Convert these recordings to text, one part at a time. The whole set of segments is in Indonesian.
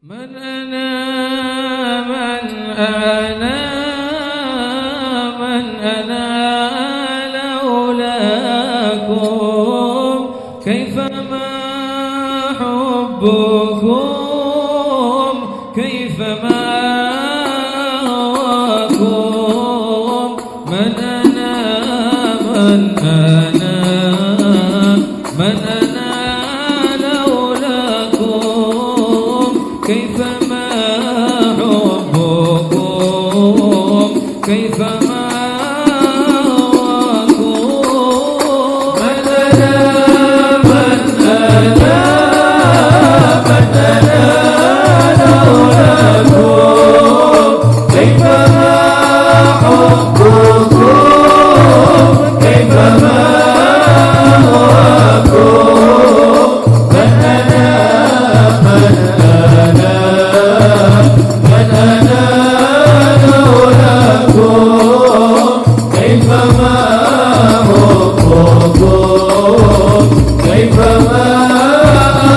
من أنا من أنا من أنا لولاكم كيفما حبكم كيفما هواكم من أنا من أنا من أنا لولاكم كيفما حبكم كيفما هواكم من أنا من أنا من أنا لولاكم كيفما حبكم كيفما هواكم من أنا من أنا من أنا لولاكم كيفما حبكم كيفما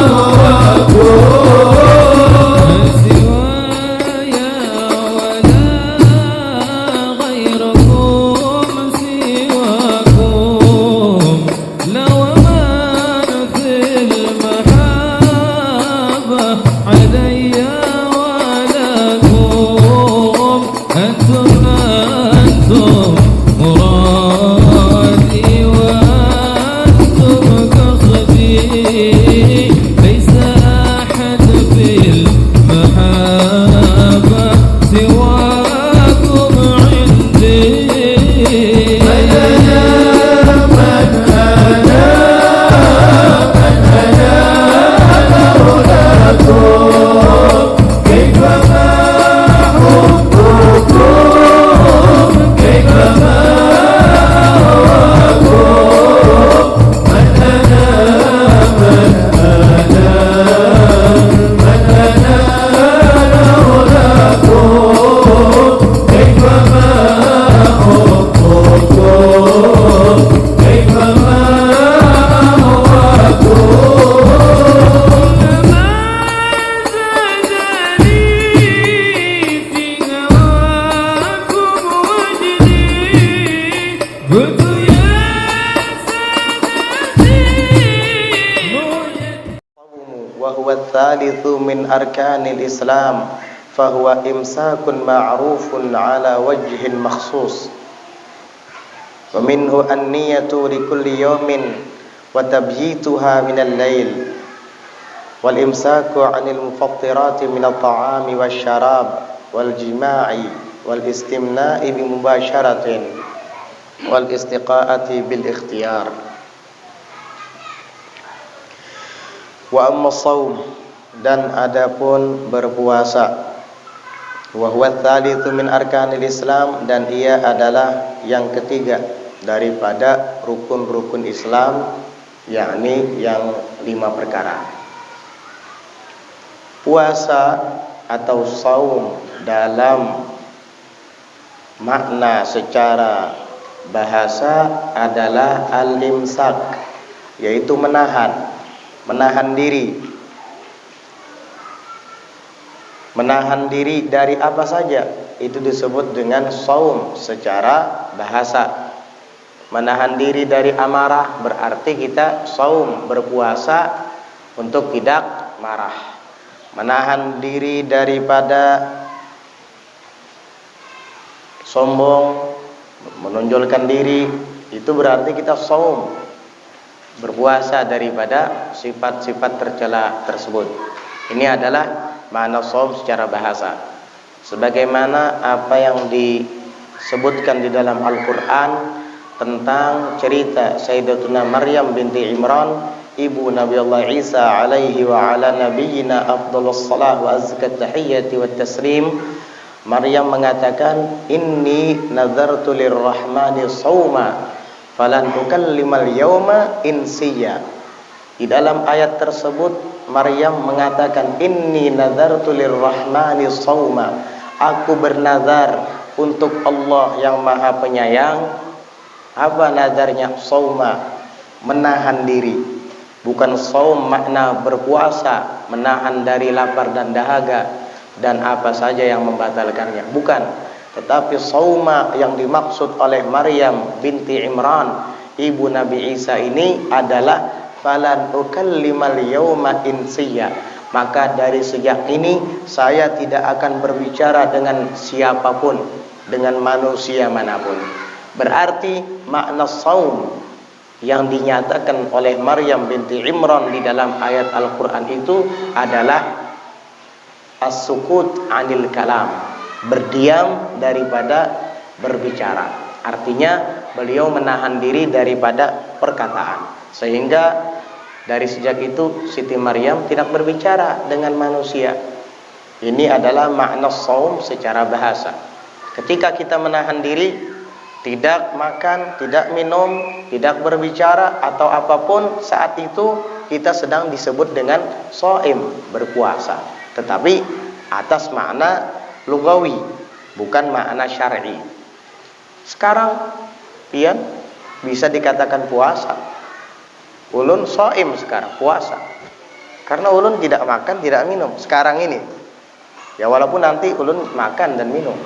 هواكم سواي ولا غيركم سواكم لو أمان في المحبة علي ولكم أنتم مرادي وأنتم قصدي ليس أحد في المحبة سواكم عندي من أنا من أنا من أنا لولاكم كيفما حبكم كيفما هواكم من أنا من أنا من أنا لولاكم كيفما حبكم كيفما هواكم ما زادني في هواكم وجدي قلت يا سادتي وهو الثالث من أركان الإسلام فهو إمساك معروف على وجه مخصوص ومنه النية لكل يوم وتبييتها من الليل والإمساك عن المفطرات من الطعام والشراب والجماع والاستمناء بمباشرة والاستقاءة بالاختيار. Wa amma shaum, dan adapun berpuasa, wa huwa tsalitsu min arkanil Islam, dan ia adalah yang ketiga daripada rukun-rukun Islam, yakni yang 5 perkara. Puasa atau shaum dalam makna secara bahasa adalah al-imsak, yaitu menahan diri. Menahan diri dari apa saja itu disebut dengan shaum secara bahasa. Menahan diri dari amarah berarti kita shaum, berpuasa untuk tidak marah. Menahan diri daripada sombong, menonjolkan diri, itu berarti kita shaum, berpuasa daripada sifat-sifat tercela tersebut. Ini adalah makna shaum secara bahasa. Sebagaimana apa yang disebutkan di dalam Al-Qur'an tentang cerita Sayyidatuna Maryam binti Imran, ibu Nabi Allah Isa alaihi wa ala nabiyyina afdhalus salah wa azkat tahiyyati wat taslim. Maryam mengatakan, inni nazartu lirrahmani shauma falan tukallimal yawma insiya. Di dalam ayat tersebut Maryam mengatakan, inni nazartu lirrahmani shauma, aku bernazar untuk Allah yang Maha Penyayang. Apa nazarnya? Shauma, menahan diri. Bukan saum makna berpuasa, menahan dari lapar dan dahaga dan apa saja yang membatalkannya. Bukan. Tetapi sauma yang dimaksud oleh Maryam binti Imran, ibu Nabi Isa ini adalah falan ukallimal yauma insiya. Maka dari sejak ini saya tidak akan berbicara dengan siapapun, dengan manusia manapun. Berarti makna saum yang dinyatakan oleh Maryam binti Imran di dalam ayat Al-Quran itu adalah as-sukut anil kalam, berdiam daripada berbicara. Artinya beliau menahan diri daripada perkataan. Sehingga dari sejak itu Siti Maryam tidak berbicara dengan manusia. Ini adalah makna saum secara bahasa. Ketika kita menahan diri, tidak makan, tidak minum, tidak berbicara atau apapun, saat itu kita sedang disebut dengan shaim, berpuasa. Tetapi atas makna lugawi, bukan makna syar'i. Sekarang pian bisa dikatakan puasa. Ulun shaim sekarang, puasa. Karena ulun tidak makan, tidak minum sekarang ini. Ya walaupun nanti ulun makan dan minum.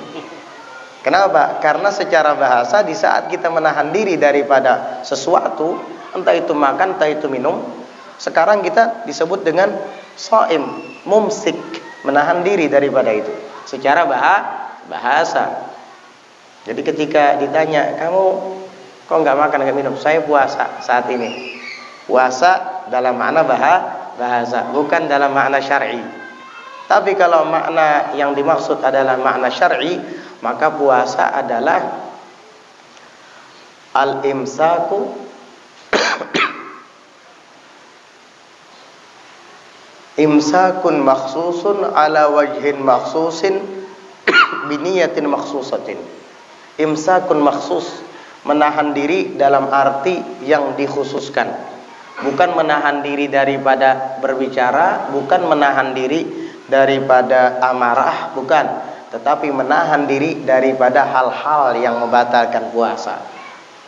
Kenapa? Karena secara bahasa di saat kita menahan diri daripada sesuatu, entah itu makan, entah itu minum, sekarang kita disebut dengan shaim, mumsik, menahan diri daripada itu. Secara bahasa. Jadi ketika ditanya, kamu kok nggak makan, nggak minum? Saya puasa saat ini. Puasa dalam makna bahasa, bukan dalam makna syar'i. Tapi kalau makna yang dimaksud adalah makna syar'i, maka puasa adalah al-imsaku imsakun makhsusun ala wajhin makhsusin biniyatin makhsusatin. Imsakun makhsus, menahan diri dalam arti yang dikhususkan. Bukan menahan diri daripada berbicara, bukan menahan diri daripada amarah, bukan. Tetapi menahan diri daripada hal-hal yang membatalkan puasa.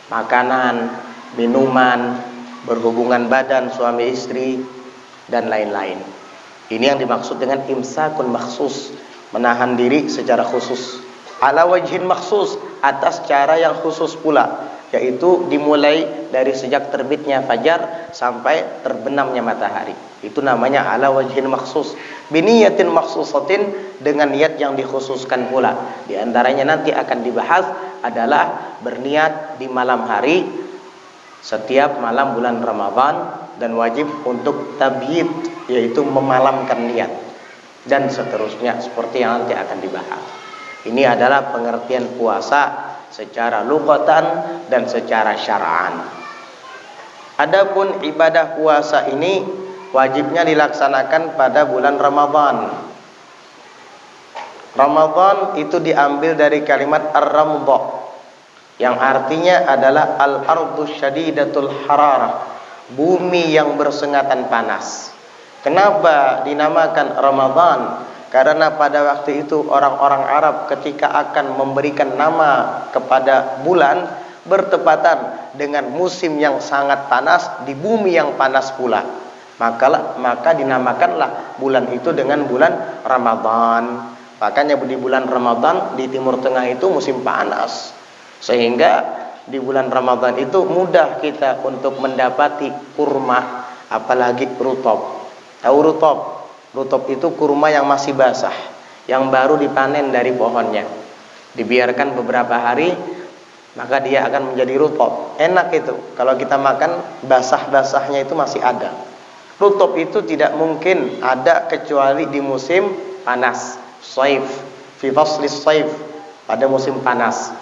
Makanan, minuman, berhubungan badan suami istri, dan lain-lain. Ini yang dimaksud dengan imsakun maksus, menahan diri secara khusus. Ala wajhin maksus, atas cara yang khusus pula, yaitu dimulai dari sejak terbitnya fajar sampai terbenamnya matahari. Itu namanya ala wajhin maksus. Biniyatin maksusatin, dengan niat yang dikhususkan pula. Di antaranya nanti akan dibahas adalah berniat di malam hari setiap malam bulan Ramadan, dan wajib untuk tabyid, yaitu memalamkan niat, dan seterusnya seperti yang nanti akan dibahas. Ini adalah pengertian puasa secara lughatan dan secara syar'an. Adapun ibadah puasa ini wajibnya dilaksanakan pada bulan Ramadan. Ramadan itu diambil dari kalimat ar-ramdha, yang artinya adalah al-ardu syadidatul hararah, bumi yang bersengatan panas. Kenapa dinamakan Ramadan? Karena pada waktu itu orang-orang Arab ketika akan memberikan nama kepada bulan bertepatan dengan musim yang sangat panas di bumi yang panas pula. Maka dinamakanlah bulan itu dengan bulan Ramadan. Makanya di bulan Ramadan di Timur Tengah itu musim panas. Sehingga di bulan Ramadan itu mudah kita untuk mendapati kurma, apalagi rutob. Tahu rutob? Rutob itu kurma yang masih basah, yang baru dipanen dari pohonnya. Dibiarkan beberapa hari, maka dia akan menjadi rutob. Enak itu. Kalau kita makan, basah-basahnya itu masih ada. Rutob itu tidak mungkin ada kecuali di musim panas, shaif, fi faslis shaif, pada musim panas.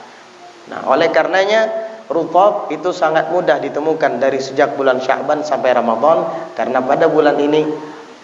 Nah, oleh karenanya rutob itu sangat mudah ditemukan dari sejak bulan Sya'ban sampai Ramadan, karena pada bulan ini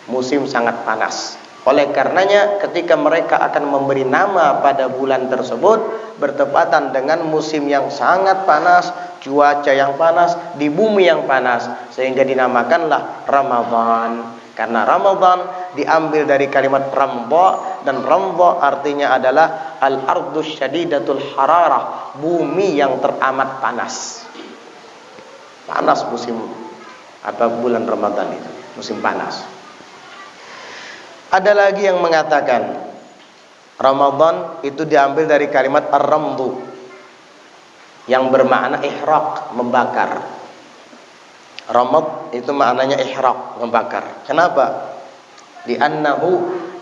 musim sangat panas. Oleh karenanya ketika mereka akan memberi nama pada bulan tersebut bertepatan dengan musim yang sangat panas, cuaca yang panas, di bumi yang panas, sehingga dinamakanlah Ramadan. Karena Ramadan diambil dari kalimat ramdha, dan ramdha artinya adalah al-ardu syadidatul hararah, bumi yang teramat panas. Panas musim Apa bulan Ramadan itu? Musim panas. Ada lagi yang mengatakan Ramadan itu diambil dari kalimat ar-ramdu yang bermakna ihraq, membakar. Ramad itu maknanya ihraq, membakar. Kenapa? Li'annahu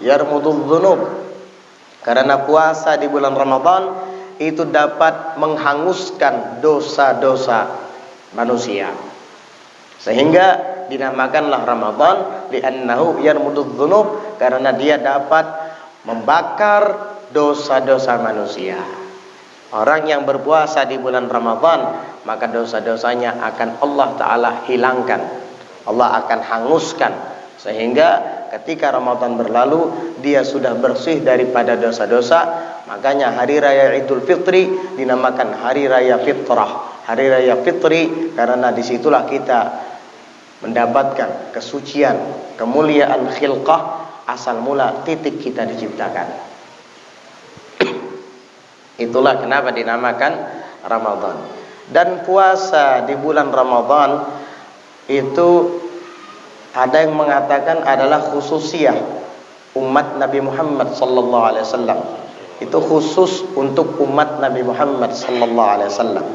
yarmududz dzunub. Karena puasa di bulan Ramadan itu dapat menghanguskan dosa-dosa manusia. Sehingga dinamakanlah Ramadan li'annahu yarmududz dzunub, karena dia dapat membakar dosa-dosa manusia. Orang yang berpuasa di bulan Ramadan, maka dosa-dosanya akan Allah Ta'ala hilangkan, Allah akan hanguskan. Sehingga ketika Ramadan berlalu, dia sudah bersih daripada dosa-dosa. Makanya hari raya Idul Fitri dinamakan hari raya fitrah, hari raya fitri, karena disitulah kita mendapatkan kesucian, kemuliaan khilqah, asal mula titik kita diciptakan. Itulah kenapa dinamakan Ramadan. Dan puasa di bulan Ramadan itu ada yang mengatakan adalah khususiyah umat Nabi Muhammad sallallahu alaihi wasallam. Itu khusus untuk umat Nabi Muhammad sallallahu alaihi wasallam.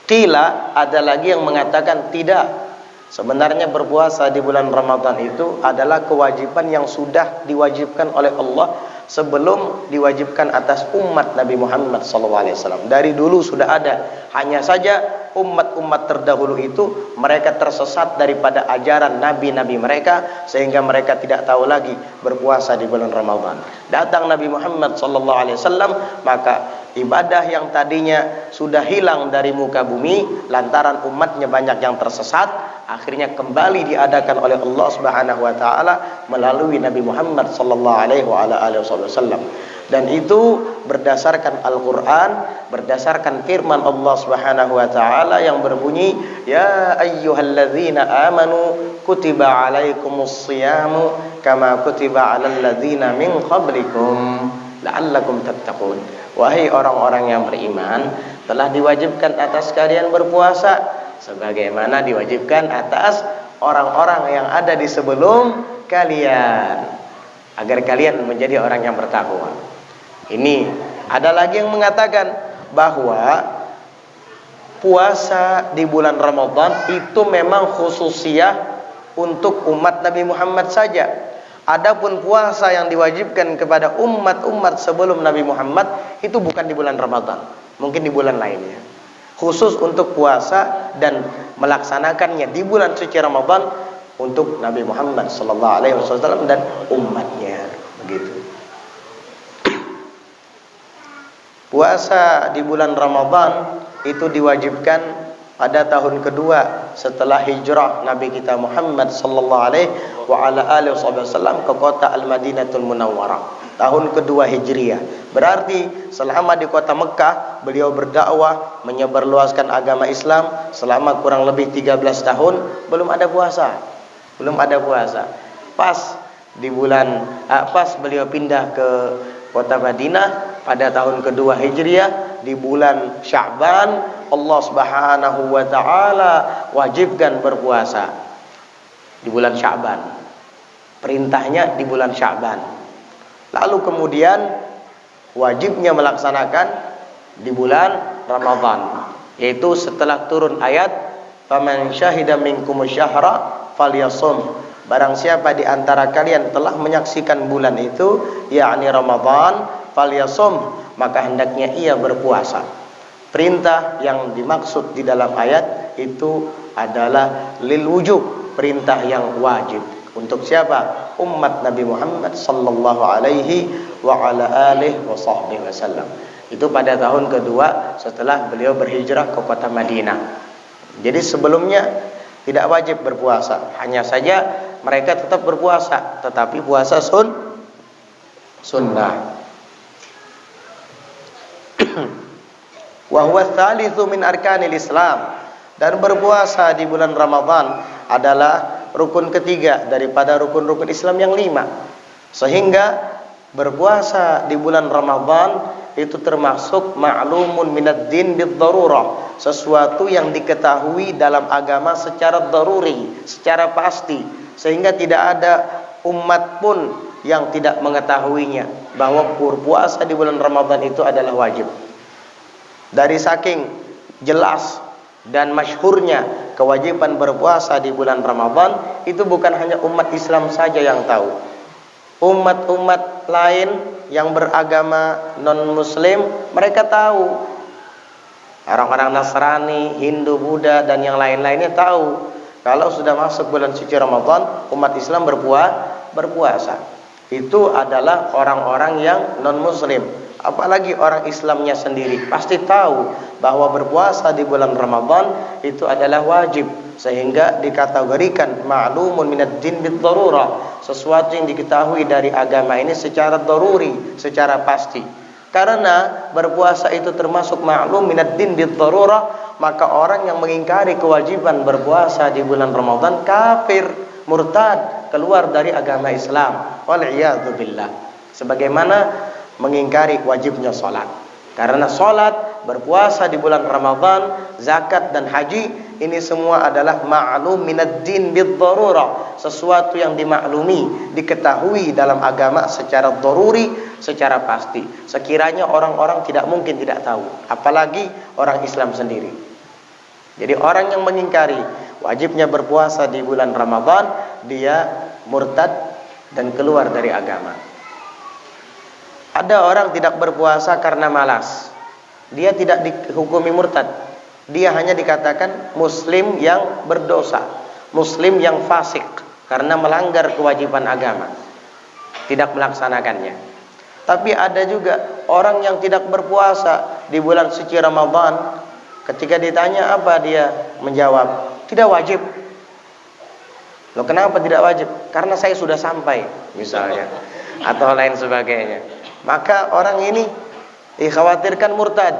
Qila, ada lagi yang mengatakan tidak. Sebenarnya berpuasa di bulan Ramadan itu adalah kewajiban yang sudah diwajibkan oleh Allah sebelum diwajibkan atas umat Nabi Muhammad SAW. Dari dulu sudah ada. Hanya saja umat-umat terdahulu itu mereka tersesat daripada ajaran nabi-nabi mereka, sehingga mereka tidak tahu lagi berpuasa di bulan Ramadan. Datang Nabi Muhammad SAW, maka ibadah yang tadinya sudah hilang dari muka bumi lantaran umatnya banyak yang tersesat, akhirnya kembali diadakan oleh Allah Subhanahu wa taala melalui Nabi Muhammad sallallahu alaihi wasallam. Dan itu berdasarkan Al-Qur'an, berdasarkan firman Allah Subhanahu wa taala yang berbunyi, ya ayyuhalladzina amanu kutiba alaikumus shiyamu kama kutiba alal ladzina min qablikum la'allakum tattaqun. Wahai orang-orang yang beriman, telah diwajibkan atas kalian berpuasa sebagaimana diwajibkan atas orang-orang yang ada di sebelum kalian, agar kalian menjadi orang yang bertakwa. Ini ada lagi yang mengatakan bahwa puasa di bulan Ramadan itu memang khususiyah untuk umat Nabi Muhammad saja. Adapun puasa yang diwajibkan kepada umat-umat sebelum Nabi Muhammad itu bukan di bulan Ramadan, mungkin di bulan lainnya. Khusus untuk puasa dan melaksanakannya di bulan suci Ramadan untuk Nabi Muhammad SAW dan umatnya, begitu. Puasa di bulan Ramadan itu diwajibkan pada tahun kedua setelah hijrah Nabi kita Muhammad sallallahu alaihi wasallam ke kota Al-Madinatul Munawwarah, tahun kedua Hijriah. Berarti selama di kota Mekah beliau berdakwah, menyebarluaskan agama Islam selama kurang lebih 13 tahun, belum ada puasa. Belum ada puasa. Pas beliau pindah ke kota Madinah pada tahun kedua Hijriah, di bulan Sya'ban Allah Subhanahu wa taala wajibkan berpuasa di bulan Sya'ban. Perintahnya di bulan Sya'ban. Lalu kemudian wajibnya melaksanakan di bulan Ramadan, yaitu setelah turun ayat faman syahida minkumus syahra falyasum. Barang siapa di antara kalian telah menyaksikan bulan itu, yakni Ramadan, falyasum, maka hendaknya ia berpuasa. Perintah yang dimaksud di dalam ayat itu adalah lil wujub, perintah yang wajib. Untuk siapa? Umat Nabi Muhammad sallallahu alaihi wa ala alihi wasallam. Itu pada tahun kedua setelah beliau berhijrah ke kota Madinah. Jadi sebelumnya tidak wajib berpuasa, hanya saja mereka tetap berpuasa, tetapi puasa sunnah. Wa huwa tsalitsu min arkanil Islam. Dan berpuasa di bulan Ramadan adalah rukun ketiga daripada rukun-rukun Islam yang 5. Sehingga berpuasa di bulan Ramadan itu termasuk ma'lumun minad din bid-darurah, sesuatu yang diketahui dalam agama secara daruri, secara pasti, sehingga tidak ada umat pun yang tidak mengetahuinya bahwa berpuasa di bulan Ramadan itu adalah wajib. Dari saking jelas dan masyhurnya kewajiban berpuasa di bulan Ramadan, itu bukan hanya umat Islam saja yang tahu. Umat-umat lain yang beragama non-muslim, mereka tahu. Orang-orang Nasrani, Hindu, Buddha, dan yang lain-lainnya tahu kalau sudah masuk bulan suci Ramadan, umat Islam berpuasa. Itu adalah orang-orang yang non-muslim. Apalagi orang Islamnya sendiri pasti tahu bahwa berpuasa di bulan Ramadan itu adalah wajib, sehingga dikategorikan ma'lumun minad din bid-darurah, sesuatu yang diketahui dari agama ini secara daruri, secara pasti. Karena berpuasa itu termasuk ma'lum minad din bid-darurah, maka orang yang mengingkari kewajiban berpuasa di bulan Ramadan kafir, murtad, keluar dari agama Islam. Wal'iyadzu billah. Sebagaimana mengingkari wajibnya sholat. Karena sholat, berpuasa di bulan Ramadan, zakat dan haji, ini semua adalah ma'lum minad din bid-darurah, sesuatu yang dimaklumi, diketahui dalam agama secara daruri, secara pasti. Sekiranya orang-orang tidak mungkin tidak tahu, apalagi orang Islam sendiri. Jadi orang yang mengingkari wajibnya berpuasa di bulan Ramadan, dia murtad dan keluar dari agama. Ada orang tidak berpuasa karena malas, dia tidak dihukumi murtad, dia hanya dikatakan muslim yang berdosa, muslim yang fasik karena melanggar kewajiban agama, tidak melaksanakannya. Tapi ada juga orang yang tidak berpuasa di bulan suci Ramadan, ketika ditanya apa, dia menjawab tidak wajib. Loh, kenapa tidak wajib? Karena saya sudah sampai misalnya, atau lain sebagainya. Maka orang ini dikhawatirkan murtad.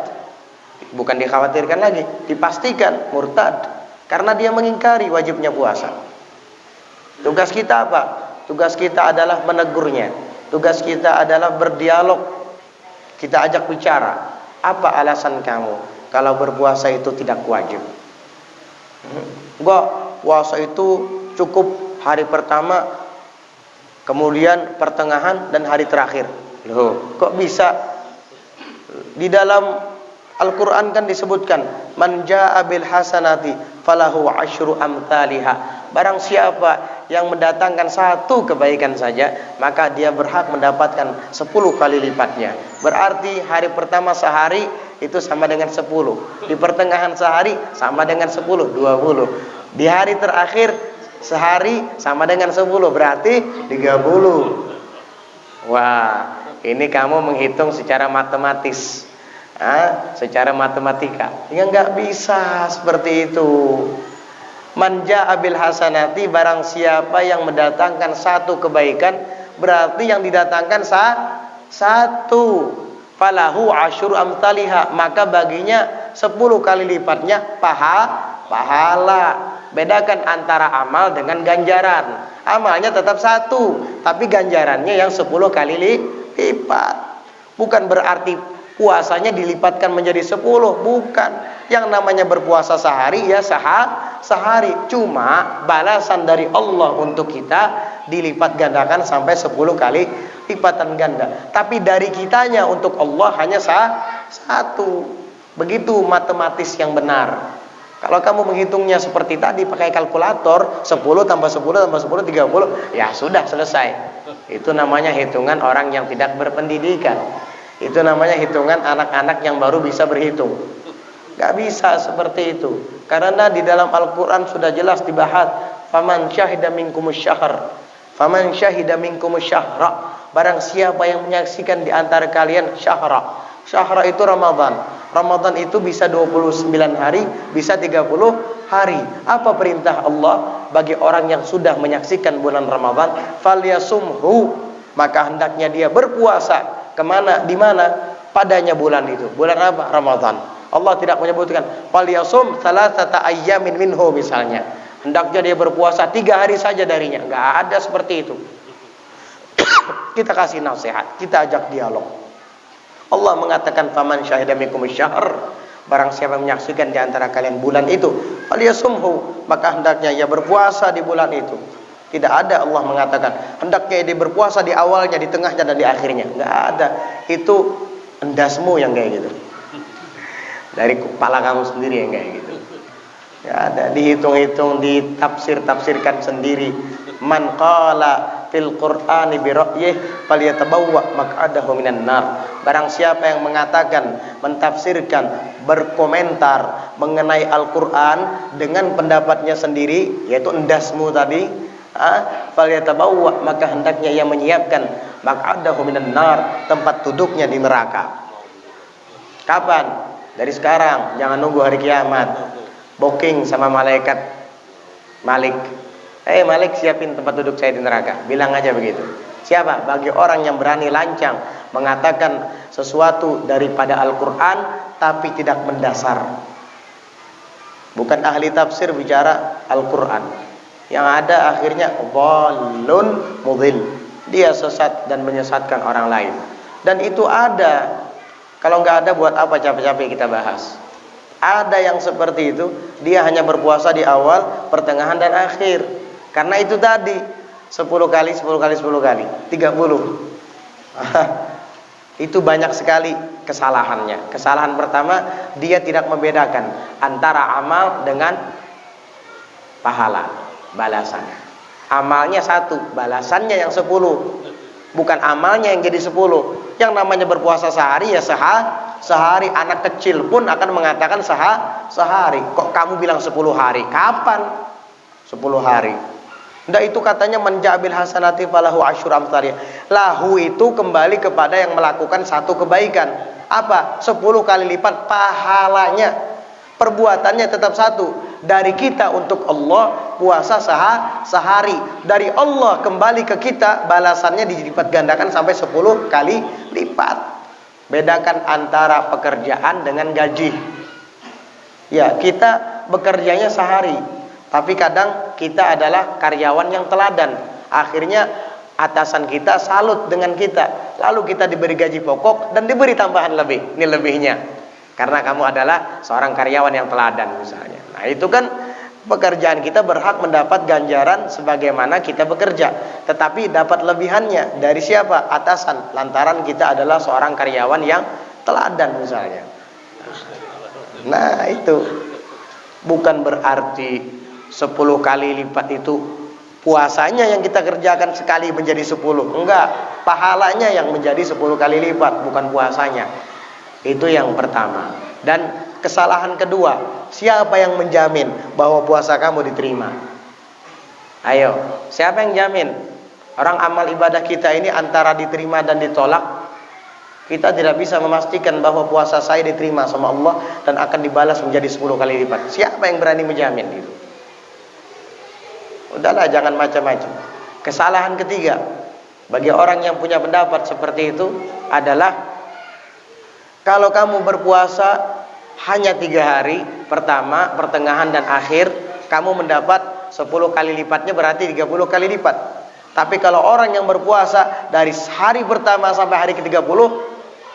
Bukan dikhawatirkan lagi, dipastikan murtad, karena dia mengingkari wajibnya puasa. Tugas kita apa? Tugas kita adalah menegurnya. Tugas kita adalah berdialog. Kita ajak bicara. Apa alasan kamu kalau berpuasa itu tidak wajib? Enggak, puasa itu cukup hari pertama, kemudian pertengahan dan hari terakhir. Loh, kok bisa? Di dalam Al-Quran kan disebutkan, man jaa bil hasanati falahu asyru amthaliha. Barang siapa yang mendatangkan satu kebaikan saja, maka dia berhak mendapatkan 10 kali lipatnya. Berarti hari pertama sehari itu sama dengan 10. Di pertengahan sehari sama dengan 10, 20. Di hari terakhir sehari sama dengan 10, berarti 30. Wah, ini kamu menghitung secara matematis, secara matematika. Ya nggak bisa seperti itu. Man jaa bil hasanati, barang siapa yang mendatangkan satu kebaikan, berarti yang didatangkan satu. Falahu asyru amthaliha, maka baginya 10 kali lipatnya pahala. Bedakan antara amal dengan ganjaran. Amalnya tetap satu, tapi ganjarannya yang 10 kali lipat. Bukan berarti puasanya dilipatkan menjadi 10, bukan. Yang namanya berpuasa sehari ya sehari. Cuma balasan dari Allah untuk kita dilipat gandakan sampai 10 kali lipatan ganda. Tapi dari kitanya untuk Allah hanya satu. Begitu matematis yang benar. Kalau kamu menghitungnya seperti tadi pakai kalkulator, 10 tambah 10 tambah 10 30, ya sudah selesai. Itu namanya hitungan orang yang tidak berpendidikan. Itu namanya hitungan anak-anak yang baru bisa berhitung. Gak bisa seperti itu. Karena di dalam Al-Quran sudah jelas dibahas, faman syahida minkumus syahr, faman syahida minkumus syahra, barang siapa yang menyaksikan di antara kalian syahra. Syahra itu Ramadan. Ramadan itu bisa 29 hari, bisa 30 hari. Apa perintah Allah bagi orang yang sudah menyaksikan bulan Ramadan? Falyasumhu, maka hendaknya dia berpuasa. Kemana? Di mana? Padanya bulan itu. Bulan apa? Ramadan. Allah tidak menyebutkan falyasum salasata ayyamin minhu misalnya. Hendaknya dia berpuasa 3 hari saja darinya. Enggak ada seperti itu. Kita kasih nasihat, kita ajak dialog. Allah mengatakan faman syahida minkum syahr, barang siapa menyaksikan di antara kalian bulan itu, falyasumhu, maka hendaknya ia berpuasa di bulan itu. Tidak ada Allah mengatakan hendaknya dia berpuasa di awalnya, di tengahnya dan di akhirnya. Enggak ada. Itu endasmu yang kayak gitu. Dari kepala kamu sendiri yang kayak gitu. Enggak ada, dihitung-hitung, ditafsir-tafsirkan sendiri. Man qala fil Qur'ani bi ra'yih falyatabawwa maq'adahu minan nar. Barang siapa yang mengatakan, mentafsirkan, berkomentar mengenai Al-Qur'an dengan pendapatnya sendiri, yaitu endasmu tadi, falyatabawwa, maka hendaknya ia menyiapkan maq'adahu minan nar, tempat duduknya di neraka. Kapan? Dari sekarang, jangan nunggu hari kiamat. Booking sama malaikat Malik. Malik, siapin tempat duduk saya di neraka. Bilang aja begitu. Siapa? Bagi orang yang berani lancang mengatakan sesuatu daripada Al-Qur'an tapi tidak mendasar. Bukan ahli tafsir bicara Al-Qur'an. Yang ada akhirnya dhalun mudhil, dia sesat dan menyesatkan orang lain. Dan itu ada. Kalau nggak ada, buat apa capek-capek kita bahas? Ada yang seperti itu, dia hanya berpuasa di awal, pertengahan dan akhir. Karena itu tadi 10 kali 10 kali 10 kali 30. Itu banyak sekali kesalahannya. Kesalahan pertama, dia tidak membedakan antara amal dengan pahala, balasan. Amalnya 1, balasannya yang 10. Bukan amalnya yang jadi 10. Yang namanya berpuasa sehari ya sehari. Anak kecil pun akan mengatakan sehari. Kok kamu bilang 10 hari? Kapan 10 hari? Nggak, itu katanya menjabil hasanati falahu asyru amsalih. Lahu itu kembali kepada yang melakukan satu kebaikan. Apa? 10 kali lipat pahalanya. Perbuatannya tetap 1. Dari kita untuk Allah puasa sehari. Dari Allah kembali ke kita, balasannya dilipat gandakan sampai 10 kali lipat. Bedakan antara pekerjaan dengan gaji. Ya, kita bekerjanya sehari, tapi kadang kita adalah karyawan yang teladan. Akhirnya atasan kita salut dengan kita. Lalu kita diberi gaji pokok dan diberi tambahan lebih. Ini lebihnya. Karena kamu adalah seorang karyawan yang teladan misalnya. Nah, itu kan pekerjaan kita berhak mendapat ganjaran sebagaimana kita bekerja. Tetapi dapat lebihannya dari siapa? Atasan. Lantaran kita adalah seorang karyawan yang teladan misalnya. Nah, itu bukan berarti 10 kali lipat itu puasanya yang kita kerjakan sekali menjadi 10. Enggak, pahalanya yang menjadi 10 kali lipat, bukan puasanya. Itu yang pertama. Dan kesalahan kedua, siapa yang menjamin bahwa puasa kamu diterima? Ayo, siapa yang jamin? Orang amal ibadah kita ini antara diterima dan ditolak. Kita tidak bisa memastikan bahwa puasa saya diterima sama Allah dan akan dibalas menjadi 10 kali lipat. Siapa yang berani menjamin itu? Udahlah, jangan macam-macam. Kesalahan ketiga bagi orang yang punya pendapat seperti itu adalah, kalau kamu berpuasa hanya 3 hari, pertama, pertengahan dan akhir, kamu mendapat 10 kali lipatnya, berarti 30 kali lipat. Tapi kalau orang yang berpuasa dari hari pertama sampai hari ke-30,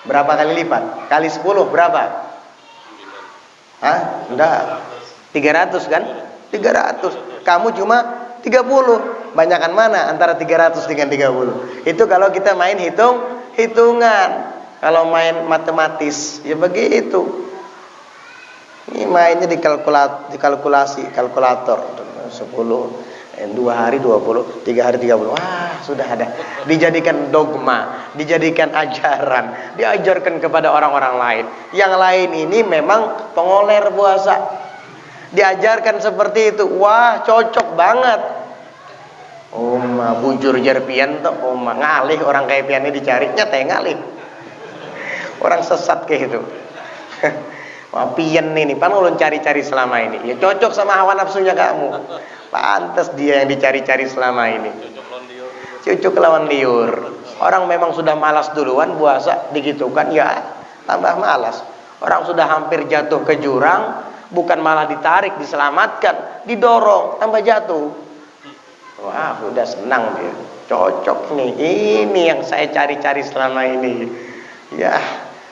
berapa kali lipat? Kali 10 berapa? Hah? Enggak. 300 kan? 300. Kamu cuma 30. Banyakan mana antara 300 dengan 30? Itu kalau kita main hitungan. Kalau main matematis, ya begitu. Ini mainnya kalkulator. 10, 2 hari 20, 3 hari 30. Wah, sudah ada. Dijadikan dogma, dijadikan ajaran, diajarkan kepada orang-orang lain. Yang lain ini memang pengoler puasa. Diajarkan seperti itu. Wah, cocok banget. Bujur jar pian tuh, ngalih orang kayak pian ini dicarinya teh ngalih. Orang sesat kayak itu. Wah, pian ini pan ulun cari-cari selama ini. Ya cocok sama hawa nafsunya kamu. Pantas dia yang dicari-cari selama ini. Cocok lawan liur. Orang memang sudah malas duluan puasa, digitukan ya tambah malas. Orang sudah hampir jatuh ke jurang, bukan malah ditarik, diselamatkan, didorong, tambah jatuh. Wah, udah senang dia. Cocok nih. Ini yang saya cari-cari selama ini. Ya,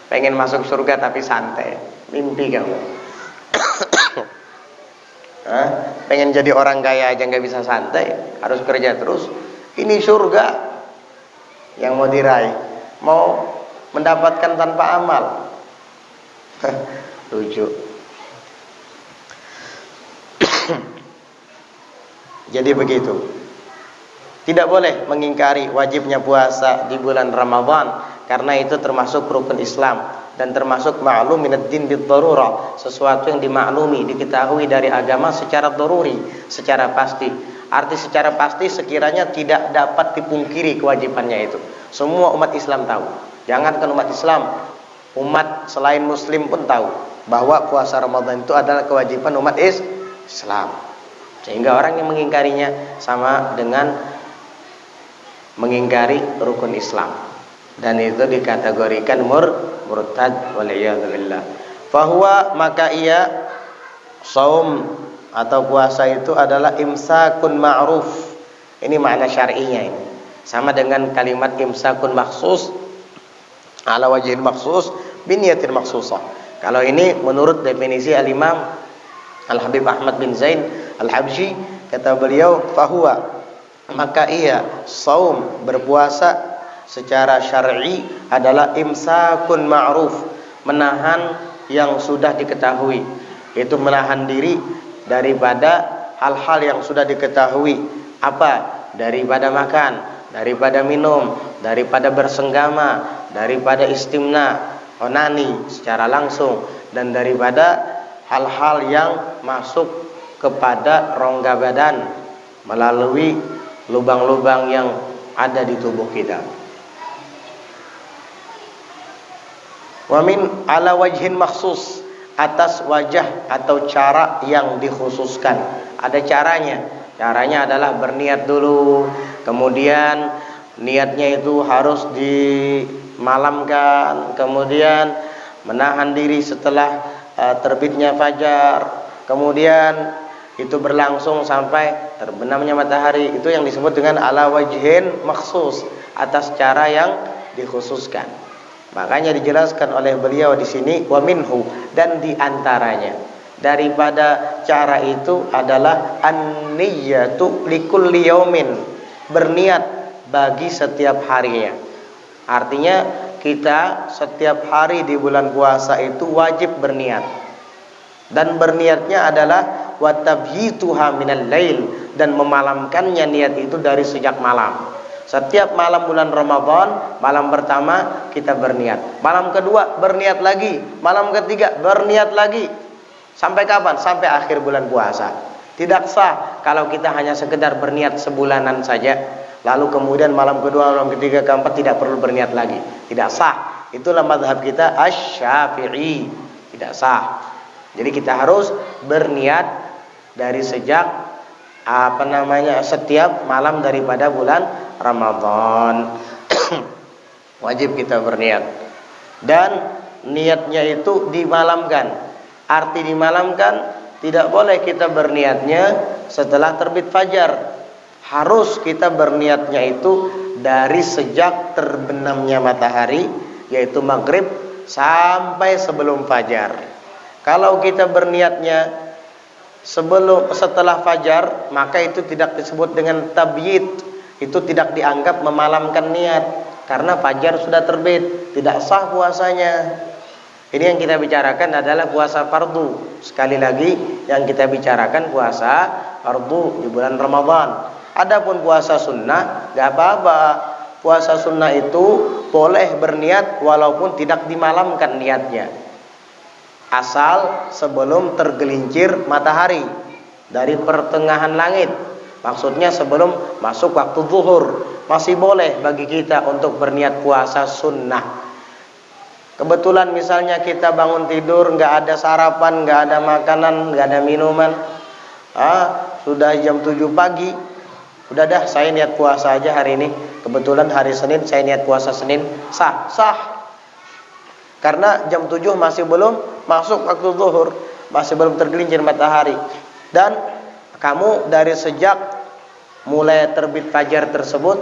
Pengen masuk surga tapi santai, mimpi kamu. Pengen jadi orang kaya aja nggak bisa santai, harus kerja terus. Ini surga yang mau diraih, mau mendapatkan tanpa amal. Lucu. Jadi begitu. Tidak boleh mengingkari wajibnya puasa di bulan Ramadan, karena itu termasuk rukun Islam dan termasuk ma'lum minad din bid-darurah, sesuatu yang dimaklumi, diketahui dari agama secara daruri, secara pasti. Arti secara pasti sekiranya tidak dapat dipungkiri kewajibannya itu. Semua umat Islam tahu. Jangankan umat Islam, umat selain muslim pun tahu bahwa puasa Ramadan itu adalah kewajiban umat Islam. Sehingga orang yang mengingkarinya sama dengan mengingkari rukun Islam, dan itu dikategorikan murtad waliyadzubillah. Fahuwa, maka ia saum atau puasa itu adalah imsakun ma'ruf. Ini makna syar'inya ini. Sama dengan kalimat imsakun maksus ala wajhin maksus biniyatin maksusah. Kalau ini menurut definisi al-Imam Al-Habib Ahmad bin Zain Al-Habsyi, kata beliau, fahuwa, maka ia saum berpuasa secara syar'i adalah imsakun ma'ruf, menahan yang sudah diketahui, yaitu menahan diri daripada hal-hal yang sudah diketahui. Apa? Daripada makan, daripada minum, daripada bersenggama, daripada istimna, onani secara langsung, dan daripada hal-hal yang masuk kepada rongga badan melalui lubang-lubang yang ada di tubuh kita. Wa min ala wajhin maksus, atas wajah atau cara yang dikhususkan. Ada caranya. Caranya adalah berniat dulu, kemudian niatnya itu harus dimalamkan, kemudian menahan diri setelah terbitnya fajar, kemudian itu berlangsung sampai terbenamnya matahari. Itu yang disebut dengan ala wajhin maksus, atas cara yang dikhususkan. Makanya dijelaskan oleh beliau di sini, wa minhu, dan diantaranya daripada cara itu adalah an-niyyatu likulli yaumin, berniat bagi setiap harinya. Artinya kita setiap hari di bulan puasa itu wajib berniat, dan berniatnya adalah wa tabhituha minal lail, dan memalamkannya niat itu dari sejak malam. Setiap malam bulan Ramadan, malam pertama kita berniat, malam kedua berniat lagi, malam ketiga berniat lagi. Sampai kapan? Sampai akhir bulan puasa. Tidak sah kalau kita hanya sekedar berniat sebulanan saja, lalu kemudian malam kedua, malam ketiga, keempat tidak perlu berniat lagi. Tidak sah. Itulah mazhab kita Asy-Syafi'i. Tidak sah. Jadi kita harus berniat dari sejak setiap malam daripada bulan Ramadan. Wajib kita berniat, dan niatnya itu dimalamkan. Arti dimalamkan, tidak boleh kita berniatnya setelah terbit fajar. Harus kita berniatnya itu dari sejak terbenamnya matahari, yaitu maghrib, sampai sebelum fajar. Kalau kita berniatnya setelah fajar, maka itu tidak disebut dengan tabyid. Itu tidak dianggap memalamkan niat, karena fajar sudah terbit, tidak sah puasanya. Ini yang kita bicarakan adalah puasa fardu. Sekali lagi, yang kita bicarakan puasa fardu di bulan Ramadan. Adapun puasa sunnah, gak apa-apa. Puasa sunnah itu boleh berniat walaupun tidak dimalamkan niatnya, asal sebelum tergelincir matahari dari pertengahan langit. Maksudnya sebelum masuk waktu zuhur, masih boleh bagi kita untuk berniat puasa sunnah. Kebetulan misalnya kita bangun tidur, nggak ada sarapan, nggak ada makanan, nggak ada minuman, sudah jam 7 pagi, udah dah saya niat puasa aja hari ini. Kebetulan hari Senin, saya niat puasa Senin, sah. Karena jam 7 masih belum masuk waktu zuhur, masih belum tergelincir matahari. Dan kamu dari sejak mulai terbit fajar tersebut,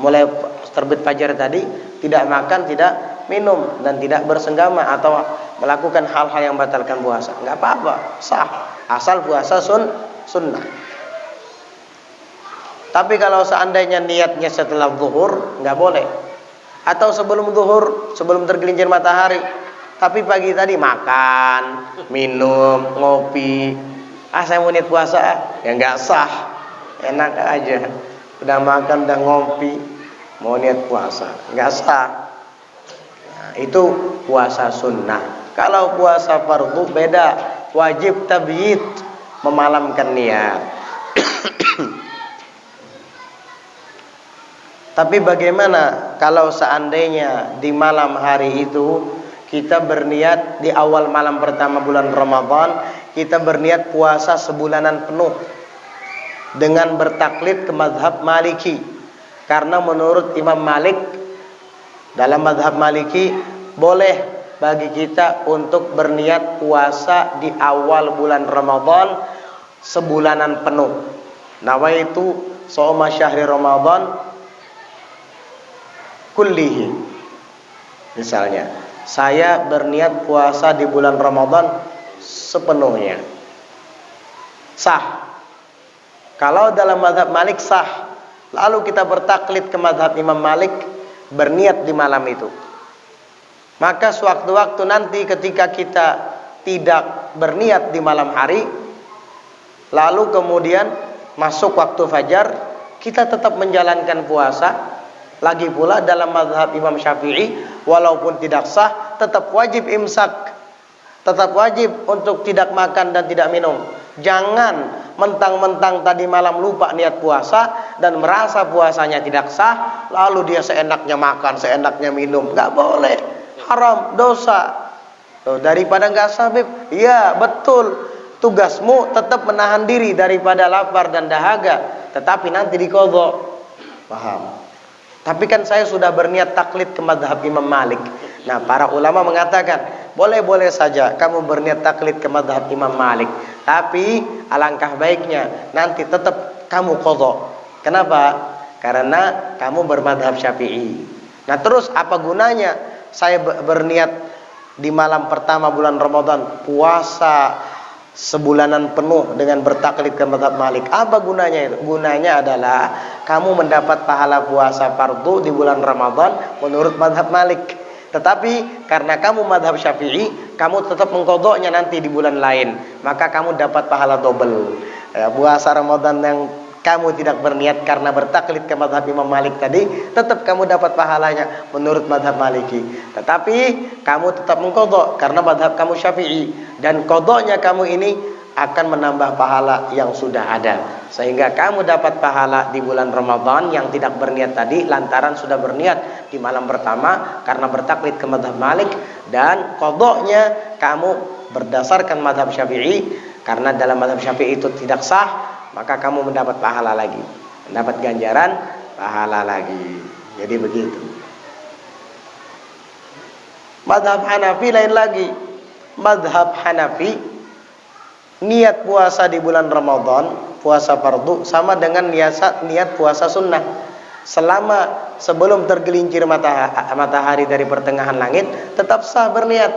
mulai terbit fajar tadi, tidak makan, tidak minum dan tidak bersenggama atau melakukan hal-hal yang batalkan puasa, nggak apa-apa, sah, asal puasa sunnah. Tapi kalau seandainya niatnya setelah zuhur, nggak boleh. Atau sebelum zuhur, sebelum tergelincir matahari, tapi pagi tadi makan, minum, ngopi, saya mau niat puasa, ya nggak sah. Enak aja, udah makan, udah ngopi, mau niat puasa, nggak sah. Nah, itu puasa sunnah. Kalau puasa fardu beda, wajib tabyid, memalamkan niat. Tapi bagaimana kalau seandainya di malam hari itu kita berniat di awal malam pertama bulan Ramadan, kita berniat puasa sebulanan penuh dengan bertaklid ke mazhab Maliki. Karena menurut Imam Malik, dalam mazhab Maliki boleh bagi kita untuk berniat puasa di awal bulan Ramadan sebulanan penuh. Nawaitu shauma syahri Ramadan kullihi. Misalnya, saya berniat puasa di bulan Ramadan sepenuhnya. Sah. Kalau dalam mazhab Malik sah. Lalu kita bertaklid ke mazhab Imam Malik, berniat di malam itu. Maka sewaktu-waktu nanti ketika kita tidak berniat di malam hari, lalu kemudian masuk waktu fajar, kita tetap menjalankan puasa. Lagi pula dalam mazhab Imam Syafi'i, walaupun tidak sah, tetap wajib imsak, tetap wajib untuk tidak makan dan tidak minum. Jangan mentang-mentang tadi malam lupa niat puasa dan merasa puasanya tidak sah, lalu dia seenaknya makan, seenaknya minum. Nggak boleh, haram, dosa. Daripada nggak sah, Beb. Ya betul, tugasmu tetap menahan diri daripada lapar dan dahaga, tetapi nanti diqadha. Paham? Tapi kan saya sudah berniat taklid ke mazhab Imam Malik. Nah, para ulama mengatakan, boleh-boleh saja kamu berniat taklid ke mazhab Imam Malik, tapi alangkah baiknya nanti tetap kamu qadha. Kenapa? Karena kamu bermadhab Syafi'i. Nah, terus apa gunanya saya berniat di malam pertama bulan Ramadan puasa sebulanan penuh dengan bertaklid ke mazhab Malik? Apa gunanya itu? Gunanya adalah kamu mendapat pahala puasa fardu di bulan Ramadan menurut mazhab Malik. Tetapi karena kamu mazhab Syafi'i, kamu tetap mengqadhanya nanti di bulan lain, maka kamu dapat pahala double. Puasa Ramadan yang kamu tidak berniat karena bertaklid ke mazhab Imam Malik tadi, tetap kamu dapat pahalanya menurut mazhab Maliki. Tetapi kamu tetap mengqadha karena mazhab kamu Syafi'i, dan qadhanya kamu ini akan menambah pahala yang sudah ada, sehingga kamu dapat pahala di bulan Ramadan yang tidak berniat tadi lantaran sudah berniat di malam pertama karena bertaklid ke mazhab Malik, dan qadhanya kamu berdasarkan mazhab Syafi'i karena dalam mazhab Syafi'i itu tidak sah, maka kamu mendapat pahala lagi, mendapat ganjaran pahala lagi. Jadi begitu. Mazhab Hanafi lain lagi. Mazhab Hanafi, niat puasa di bulan Ramadan, puasa fardu, sama dengan niat puasa sunnah. Selama sebelum tergelincir matahari dari pertengahan langit, tetap sah berniat.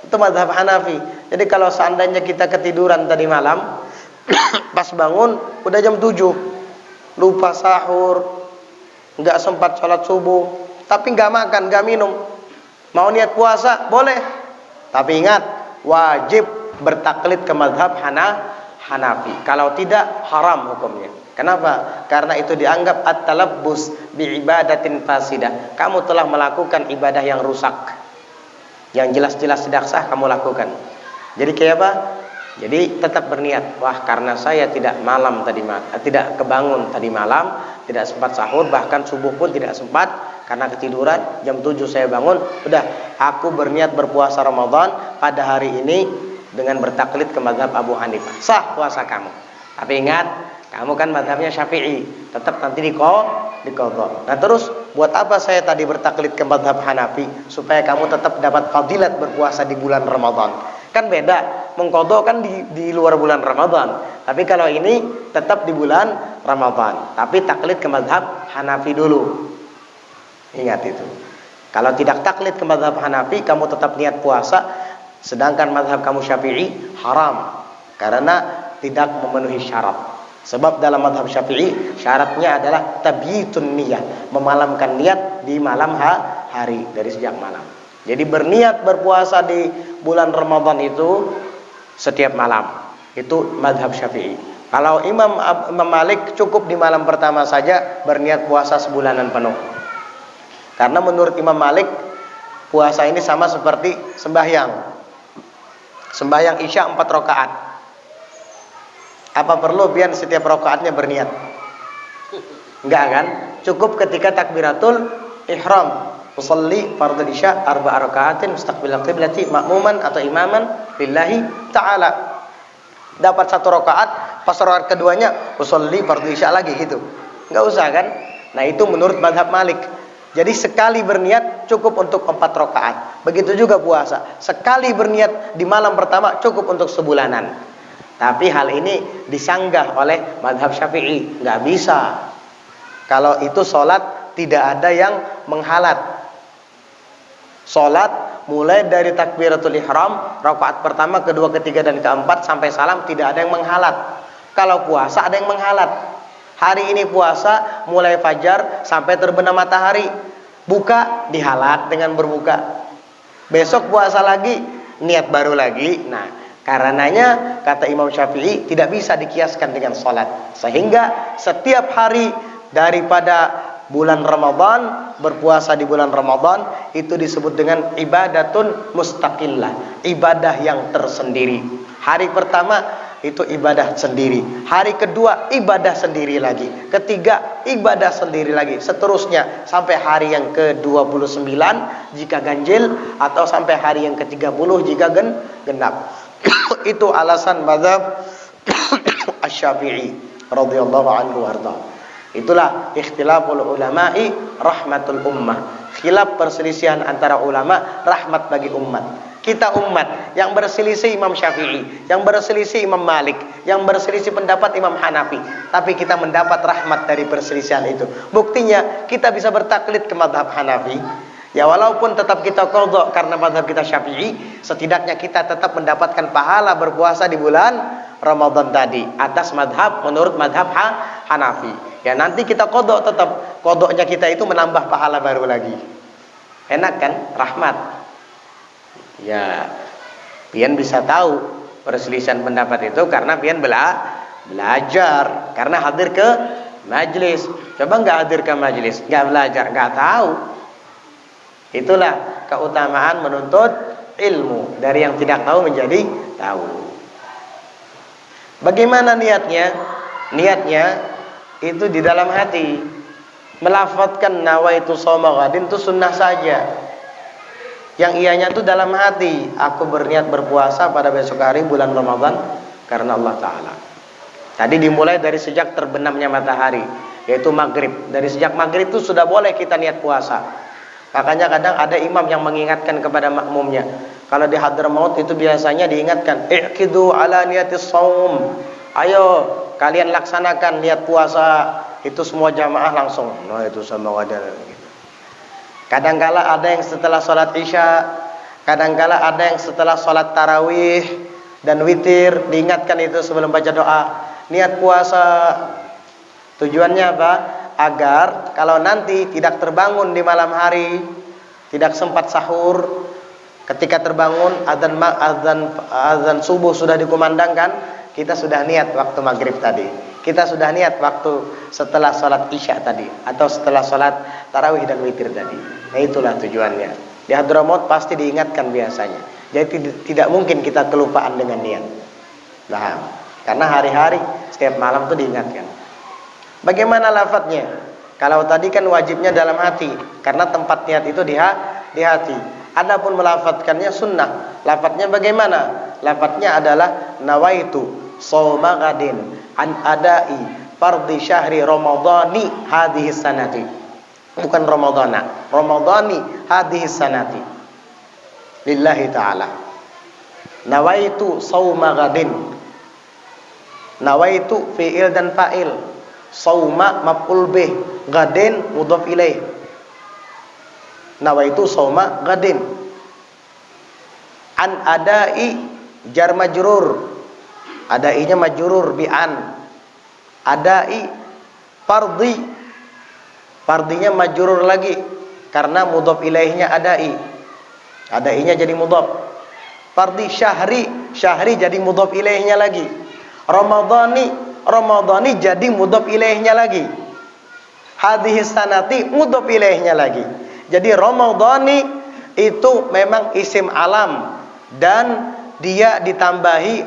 Itu mazhab Hanafi. Jadi kalau seandainya kita ketiduran tadi malam, pas bangun udah jam 7, lupa sahur, nggak sempat sholat subuh, tapi nggak makan, nggak minum, mau niat puasa boleh, tapi ingat wajib bertaklid ke mazhab Hanafi. Kalau tidak, haram hukumnya. Kenapa? Karena itu dianggap at-talabbus bi ibadatin fasidah. Kamu telah melakukan ibadah yang rusak, yang jelas-jelas tidak sah kamu lakukan. Jadi kayak apa? Jadi tetap berniat, wah karena saya tidak tidak kebangun tadi malam, tidak sempat sahur, bahkan subuh pun tidak sempat karena ketiduran, jam 7 saya bangun, udah aku berniat berpuasa Ramadan pada hari ini dengan bertaklid ke mazhab Abu Hanifah. Sah puasa kamu. Tapi ingat, kamu kan mazhabnya Syafi'i, tetap nanti diqadha. Nah, terus buat apa saya tadi bertaklid ke mazhab Hanafi? Supaya kamu tetap dapat fadilat berpuasa di bulan Ramadan. Kan beda, mengqadha kan di luar bulan Ramadan. Tapi kalau ini tetap di bulan Ramadan, tapi taklid ke mazhab Hanafi dulu. Ingat itu. Kalau tidak taklid ke mazhab Hanafi, kamu tetap niat puasa, sedangkan mazhab kamu Syafi'i haram karena tidak memenuhi syarat. Sebab dalam mazhab Syafi'i syaratnya adalah tabyitun niyah, memalamkan niat di malam hari dari sejak malam. Jadi berniat berpuasa di bulan Ramadan itu setiap malam. Itu mazhab Syafi'i. Kalau Imam Malik cukup di malam pertama saja berniat puasa sebulanan penuh. Karena menurut Imam Malik puasa ini sama seperti sembahyang. Sembahyang Isya 4 rakaat. Apa perlu biar setiap rakaatnya berniat? Enggak kan? Cukup ketika takbiratul ihram. Usalli fardhu isya 4 rakaatin mustaqbilal qiblati ma'muman atau imaman lillahi ta'ala. Dapat 1 rakaat, pas rakaat keduanya usalli fardhu isya lagi gitu. Enggak usah kan? Nah, itu menurut mazhab Malik. Jadi sekali berniat cukup untuk 4 rakaat. Begitu juga puasa. Sekali berniat di malam pertama cukup untuk sebulanan. Tapi hal ini disanggah oleh mazhab Syafi'i. Nggak bisa. Kalau itu sholat tidak ada yang menghalat. Sholat mulai dari takbiratul ihram, rakaat pertama, kedua, ketiga, dan keempat sampai salam tidak ada yang menghalat. Kalau puasa ada yang menghalat. Hari ini puasa mulai fajar sampai terbenam matahari. Buka dihalat dengan berbuka. Besok puasa lagi, niat baru lagi. Nah, karenanya kata Imam Syafi'i tidak bisa dikiaskan dengan sholat. Sehingga setiap hari daripada bulan Ramadan, berpuasa di bulan Ramadan itu disebut dengan ibadatun mustaqillah, ibadah yang tersendiri. Hari pertama itu ibadah sendiri, hari kedua ibadah sendiri lagi, ketiga ibadah sendiri lagi, seterusnya sampai hari yang ke-29 jika ganjil, atau sampai hari yang ke-30 jika genap. Itu alasan mazhab Asy-Syafi'i radhiyallahu anhu warda. Itulah ikhtilaful ulama'i rahmatul ummah. Khilaf perselisihan antara ulama rahmat bagi umat. Kita umat yang berselisih Imam Syafi'i, yang berselisih Imam Malik, yang berselisih pendapat Imam Hanafi, tapi kita mendapat rahmat dari perselisihan itu. Buktinya kita bisa bertaklid ke mazhab Hanafi. Ya walaupun tetap kita qadha karena mazhab kita Syafi'i, setidaknya kita tetap mendapatkan pahala berpuasa di bulan Ramadan tadi atas mazhab menurut mazhab Hanafi. Ya nanti kita qadha, tetap qadhanya kita itu menambah pahala baru lagi. Enak kan? Rahmat. Ya, pian bisa tahu perselisihan pendapat itu karena pian belajar, karena hadir ke majelis. Coba nggak hadir ke majelis, nggak belajar, nggak tahu. Itulah keutamaan menuntut ilmu, dari yang tidak tahu menjadi tahu. Bagaimana niatnya? Niatnya itu di dalam hati. Melafadzkan nawaitu shauma ghadin itu sunnah saja. Yang ianya itu dalam hati, aku berniat berpuasa pada besok hari bulan Ramadan karena Allah Ta'ala. Tadi dimulai dari sejak terbenamnya matahari, yaitu maghrib. Dari sejak maghrib itu sudah boleh kita niat puasa. Makanya kadang ada imam yang mengingatkan kepada makmumnya. Kalau di Hadramaut itu biasanya diingatkan, iqidu ala niyatis shaum. Ayo kalian laksanakan niat puasa. Itu semua jamaah langsung. Nah itu sama wadah. Kadangkala ada yang setelah sholat isya, kadangkala ada yang setelah sholat tarawih dan witir, diingatkan itu sebelum baca doa. Niat puasa tujuannya apa? Agar kalau nanti tidak terbangun di malam hari, tidak sempat sahur, ketika terbangun azan subuh sudah dikumandangkan, kita sudah niat waktu maghrib tadi, kita sudah niat waktu setelah sholat isya tadi, atau setelah sholat tarawih dan witir tadi. Nah itulah tujuannya. Di Hadramaut pasti diingatkan biasanya. Jadi tidak mungkin kita kelupaan dengan niat. Nah, karena hari-hari setiap malam itu diingatkan. Bagaimana lafadznya? Kalau tadi kan wajibnya dalam hati, karena tempat niat itu di hati. Adapun melafadzkannya sunnah. Lafadznya bagaimana? Lafadznya adalah nawaitu shauma ghadin an adai fardhi syahri ramadhani hadhihi sanati. Bukan ramadhana, ramadhani hadhihi sanati. Lillahi ta'ala. Nawaitu shauma ghadin. Nawaitu fi'il dan fa'il. Shauma maf'ul bih, ghadin mudhaf ilaih. nawaitu shauma ghadin. An adai jar majrur. Adainya majrur bi an. Adai fardhi. Fardhinya majrur lagi karena mudhaf ilaihnya adai. Adainya jadi mudhaf. Fardhi syahri, syahri jadi mudhaf ilaihnya lagi. Ramadhani, ramadhani jadi mudhaf ilaihnya lagi. Hadhihi sanati mudhaf ilaihnya lagi. Jadi ramadhani itu memang isim alam dan dia ditambahi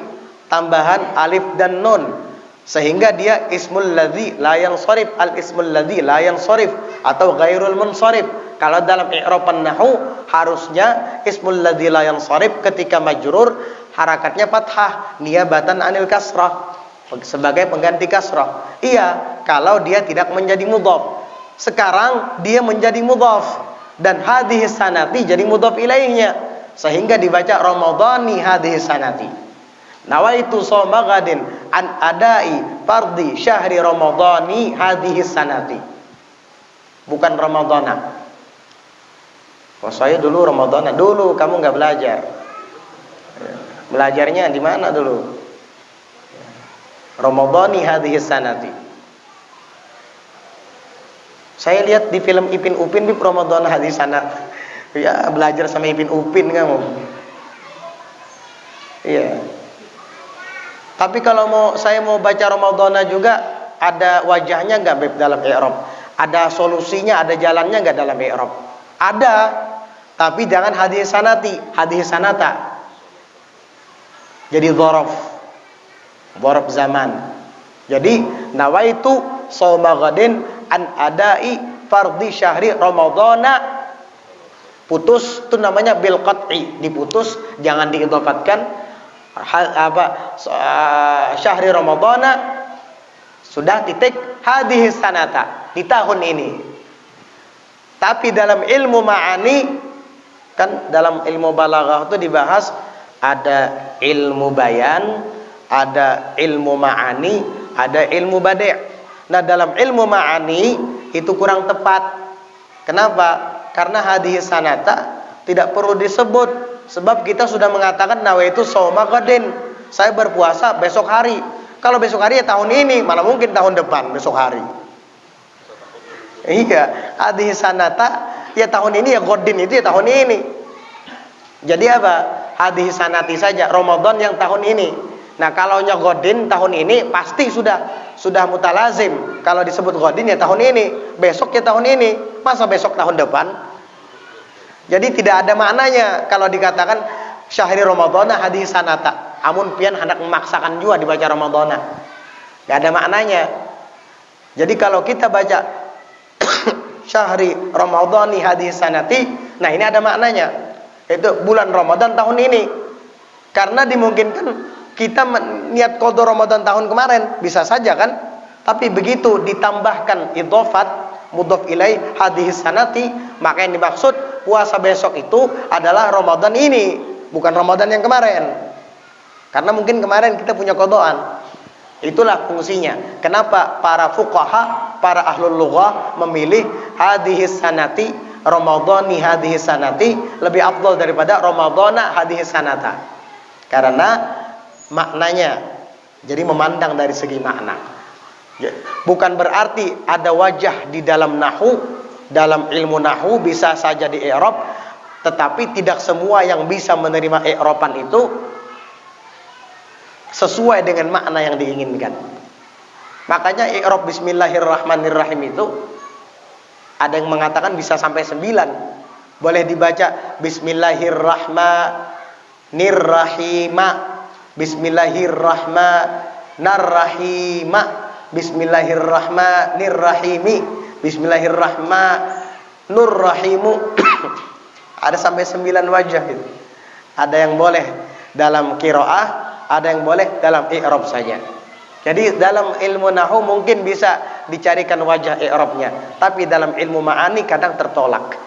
tambahan alif dan nun sehingga dia ismul ladzi la yansharif, al ismul ladzi la yansharif atau ghairul munsharif. Kalau dalam i'raban nahwu harusnya ismul ladzi la yansharif ketika majrur harakatnya fathah niyabatan anil kasrah sebagai pengganti kasrah. Iya, kalau dia tidak menjadi mudhaf. Sekarang dia menjadi mudhaf dan hadhihi sanati jadi mudhaf ilaihnya sehingga dibaca ramadhani hadhihi sanati. Nawaitu shauma ghadin an adai fardhi syahri ramadhani hadhihi sanati. Bukan ramadhana. Oh, saya dulu ramadhana. Dulu kamu enggak belajar. Belajarnya di mana dulu? Ramadhani hadhihi sanati. Saya lihat di film Ipin Upin di Ramadhana hadhihi sanati. Ya, belajar sama Ipin Upin kamu. Iya. Tapi kalau saya mau baca Ramadhana juga ada wajahnya enggak Beb dalam i'rab? Ada solusinya, ada jalannya enggak dalam i'rab? Ada. Tapi jangan hadhihi sanati, hadhihi sanata. Jadi dzaraf. Dzaraf zaman. Jadi nawaitu shauma ghadin an adai fardhi syahri ramadhana. Putus itu namanya bil qat'i, diputus, jangan diidhafatkan. Syahri ramadhana sudah titik hadhihi sanata di tahun ini. Tapi dalam ilmu ma'ani kan dalam ilmu balaghah itu dibahas ada ilmu bayan, ada ilmu ma'ani, ada ilmu badi'. Nah, dalam ilmu ma'ani itu kurang tepat. Kenapa? Karena hadhihi sanata tidak perlu disebut sebab kita sudah mengatakan nawaitu shauma ghadin. Saya berpuasa besok hari. Kalau besok hari ya tahun ini, mana mungkin tahun depan besok hari. Iya, hadhihi sanata ya tahun ini ya ghadin itu ya tahun ini. Jadi apa? Hadhihi sanati saja, Ramadan yang tahun ini. Nah, kalau nya ghadin tahun ini pasti sudah mutalazim. Kalau disebut ghadin ya tahun ini, besok ya tahun ini. Masa besok tahun depan? Jadi tidak ada maknanya kalau dikatakan syahri ramadhana hadhihi sanata. Amun pian hendak memaksakan juga dibaca ramadhana. Enggak ada maknanya. Jadi kalau kita baca syahri ramadhani hadhihi sanati, nah ini ada maknanya. Itu bulan Ramadan tahun ini. Karena dimungkinkan kita niat qada Ramadan tahun kemarin, bisa saja kan? Tapi begitu ditambahkan idhofat mudhof ilaih hadhihi sanati, maka yang dimaksud puasa besok itu adalah Ramadan ini, bukan Ramadan yang kemarin. Karena mungkin kemarin kita punya qadaan. Itulah fungsinya. Kenapa para fuqaha, para ahlul lughah memilih hadhihi sanati, Ramadhani hadhihi sanati lebih afdal daripada Ramadhana hadhihi sanata. Karena maknanya. Jadi memandang dari segi makna. Bukan berarti ada wajah di dalam nahwu, dalam ilmu nahwu bisa saja di i'rab, tetapi tidak semua yang bisa menerima i'raban itu sesuai dengan makna yang diinginkan. Makanya i'rab bismillahirrahmanirrahim itu ada yang mengatakan bisa sampai 9. Boleh dibaca bismillahirrahmanirrahim, bismillahirrahmanirrahim, bismillahirrahmanirrahimi, bismillahirrahmanirrahimu. Ada sampai 9 wajah itu. Ada yang boleh dalam qiraah, ada yang boleh dalam i'rab saja. Jadi dalam ilmu nahwu mungkin bisa dicarikan wajah i'rabnya, tapi dalam ilmu ma'ani kadang tertolak.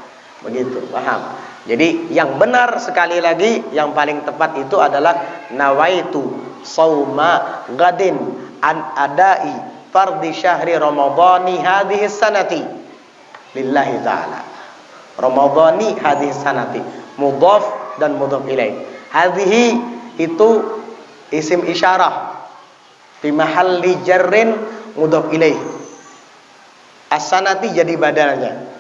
Begitu, paham? Jadi yang benar sekali lagi, yang paling tepat itu adalah nawaitu shauma ghadin an adai fardhi syahri ramadhani hadhihi sanati lillahi ta'ala. Ramadhani hadhihi sanati, mudhaf dan mudhaf ilaih. Hadhihi itu isim isyarah fi mahalli jarrin mudhaf ilaih. As-sanati jadi badalnya.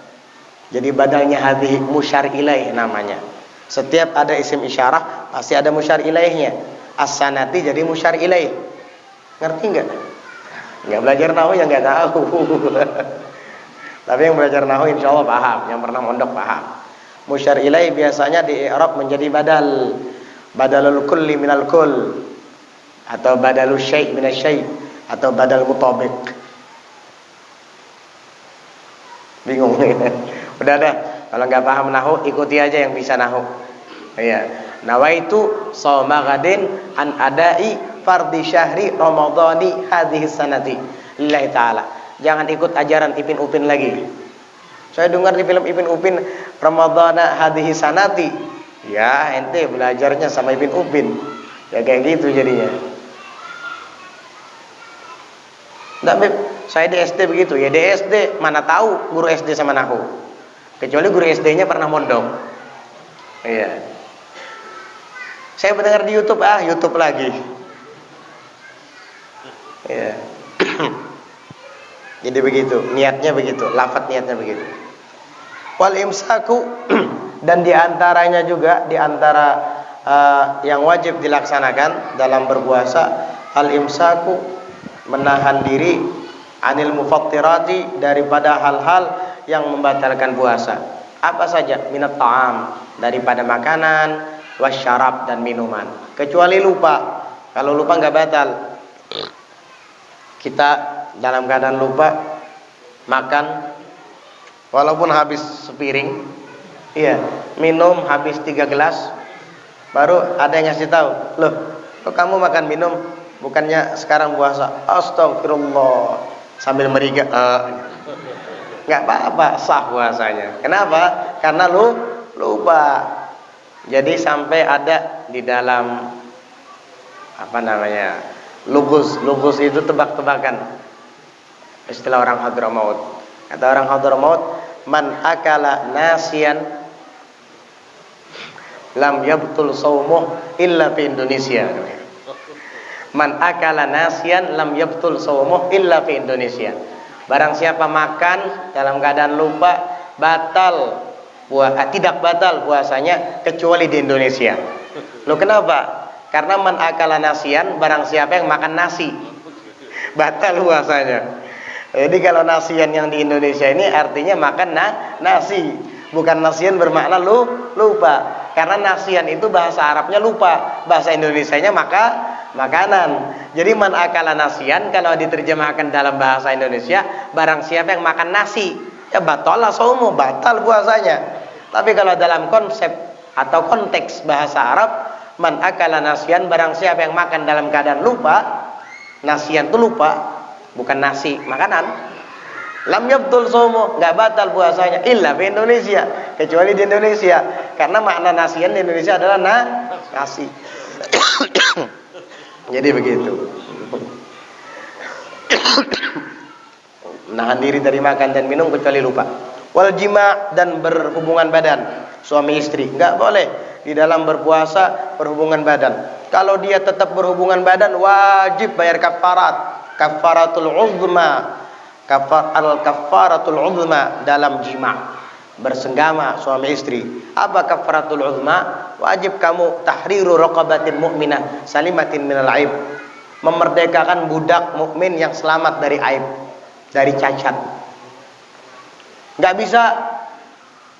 Jadi badalnya hadhihi musyar ilaih namanya. Setiap ada isim isyarah pasti ada musyar ilaihnya. As-sanati jadi musyar ilaih. Ngerti enggak? Enggak belajar nahwu yang enggak tahu. Tapi yang belajar nahwu insyaallah paham, yang pernah mondok paham. Musyar ilaih biasanya di i'rab menjadi badal. Badalul kulli minal kull, atau badalul syai' minasy syai', atau badal mutabiq. Bingung ya? Udah dah, kalau nggak paham nahwu ikuti aja yang bisa nahwu. Iya. Nawaitu shauma ghadin an adai fardhi syahri ramadhani hadhihi sanati lillahi ta'ala. Jangan ikut ajaran Ipin Upin lagi. Saya dengar di film Ipin Upin Ramadhana hadhihi sanati. Ya, ente belajarnya sama Ipin Upin. Ya kayak gitu jadinya. Nggak, Beb, saya di SD begitu. Ya di SD mana tahu guru SD sama nahwu. Kecuali guru SD-nya pernah mondok. Iya. Saya mendengar di YouTube, YouTube lagi. Iya. Jadi begitu, niatnya begitu, lafaz niatnya begitu. Wal imsaku dan diantaranya juga diantara yang wajib dilaksanakan dalam berpuasa, al imsaku menahan diri anil mufattirati daripada hal-hal yang membatalkan puasa. Apa saja? Minat ta'am, daripada makanan, wasyarab dan minuman. Kecuali lupa. Kalau lupa nggak batal. Kita dalam keadaan lupa makan walaupun habis sepiring, iya, minum habis 3 gelas, baru ada yang ngasih tahu, loh, kok kamu makan minum? Bukannya sekarang puasa? Astagfirullah, sambil meriga. Nggak apa-apa, sah puasanya. Kenapa? Karena lupa. Jadi sampai ada di dalam apa namanya, lugus itu tebak-tebakan. Istilah orang Hadramaut. Kata orang Hadramaut, man akala nasian lam yabtul shaumuh illa fi Indonesia. Man akala nasian lam yabtul shaumuh illa fi Indonesia. Barang siapa makan dalam keadaan lupa, tidak batal puasanya kecuali di Indonesia. Loh kenapa? Karena man akala nasian, barang siapa yang makan nasi, batal puasanya. Jadi kalau nasian yang di Indonesia ini artinya makan nasi, bukan nasian bermakna lupa. Karena nasian itu bahasa Arabnya lupa, bahasa Indonesianya makanan. Jadi man akala nasian kalau diterjemahkan dalam bahasa Indonesia, barang siapa yang makan nasi, ya batala saumu, batal puasanya. Tapi kalau dalam konsep atau konteks bahasa Arab, man akala nasian, barang siapa yang makan dalam keadaan lupa, nasian itu lupa, bukan nasi, makanan. Lam yabtul saumu, enggak batal puasanya illa di Indonesia, kecuali di Indonesia. Karena makna nasian di Indonesia adalah nasi. Jadi begitu. Menahan diri dari makan dan minum kecuali lupa. Wal jima' dan berhubungan badan, suami istri enggak boleh di dalam berpuasa berhubungan badan. Kalau dia tetap berhubungan badan wajib bayar kafarat, kafaratul uzma, kafaratul uzma dalam jima', bersenggama suami istri. Apa kafaratul uzma? Wajib kamu tahriru raqabatin mu'minah salimatin minal aib, memerdekakan budak mukmin yang selamat dari aib, dari cacat. Nggak bisa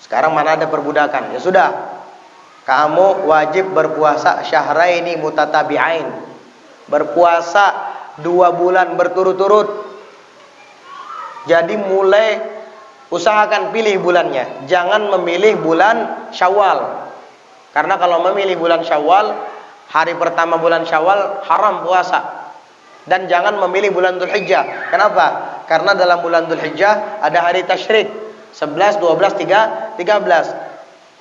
sekarang mana ada perbudakan. Ya sudah, kamu wajib berpuasa syahraini mutatabi'ain, berpuasa 2 bulan berturut-turut. Jadi mulai usahakan pilih bulannya, jangan memilih bulan Syawal. Karena kalau memilih bulan Syawal, hari pertama bulan Syawal haram puasa. Dan jangan memilih bulan Dzulhijjah. Kenapa? Karena dalam bulan Dzulhijjah ada hari tasyrik 11, 12, 13.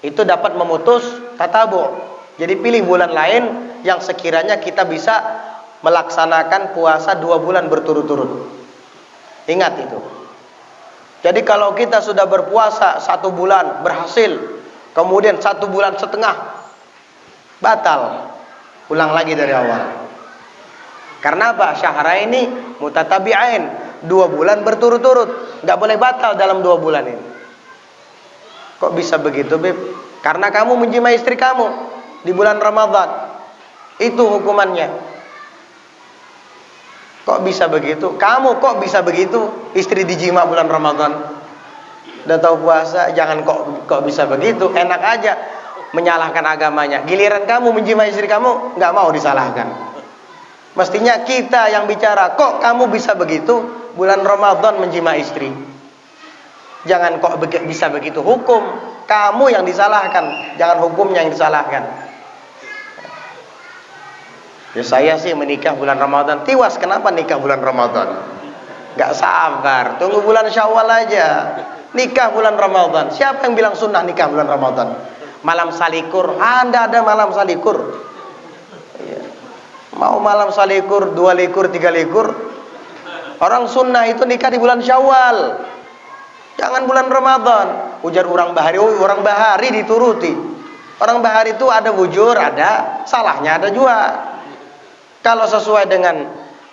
Itu dapat memutus tatabu'. Jadi pilih bulan lain yang sekiranya kita bisa melaksanakan puasa 2 bulan berturut-turut. Ingat itu. Jadi kalau kita sudah berpuasa 1 bulan berhasil, kemudian 1 bulan setengah batal, ulang lagi dari awal. Karena apa? Syahraini mutatabi'ain, 2 bulan berturut-turut, nggak boleh batal dalam 2 bulan ini. Kok bisa begitu, Beb? Karena kamu menjimai istri kamu di bulan Ramadan. Itu hukumannya. Kok bisa begitu? Kamu kok bisa begitu? Istri dijima bulan Ramadan. Udah tahu puasa, jangan kok bisa begitu. Enak aja menyalahkan agamanya. Giliran kamu menjima istri kamu, nggak mau disalahkan. Mestinya kita yang bicara, kok kamu bisa begitu? Bulan Ramadan menjima istri. Jangan kok bisa begitu. Hukum kamu yang disalahkan, jangan hukumnya yang disalahkan. Ya saya sih menikah bulan Ramadan. Tiwas, kenapa nikah bulan Ramadan? Gak sabar, tunggu bulan Syawal aja. Nikah bulan Ramadan. Siapa yang bilang sunnah nikah bulan Ramadan? Malam salikur, Anda ada malam salikur. Mau malam salikur, 2 likur, 3 likur. Orang sunnah itu nikah di bulan Syawal, jangan bulan Ramadan. Ujar orang bahari, orang bahari dituruti. Orang bahari itu ada bujur, ada salahnya, ada juga. Kalau sesuai dengan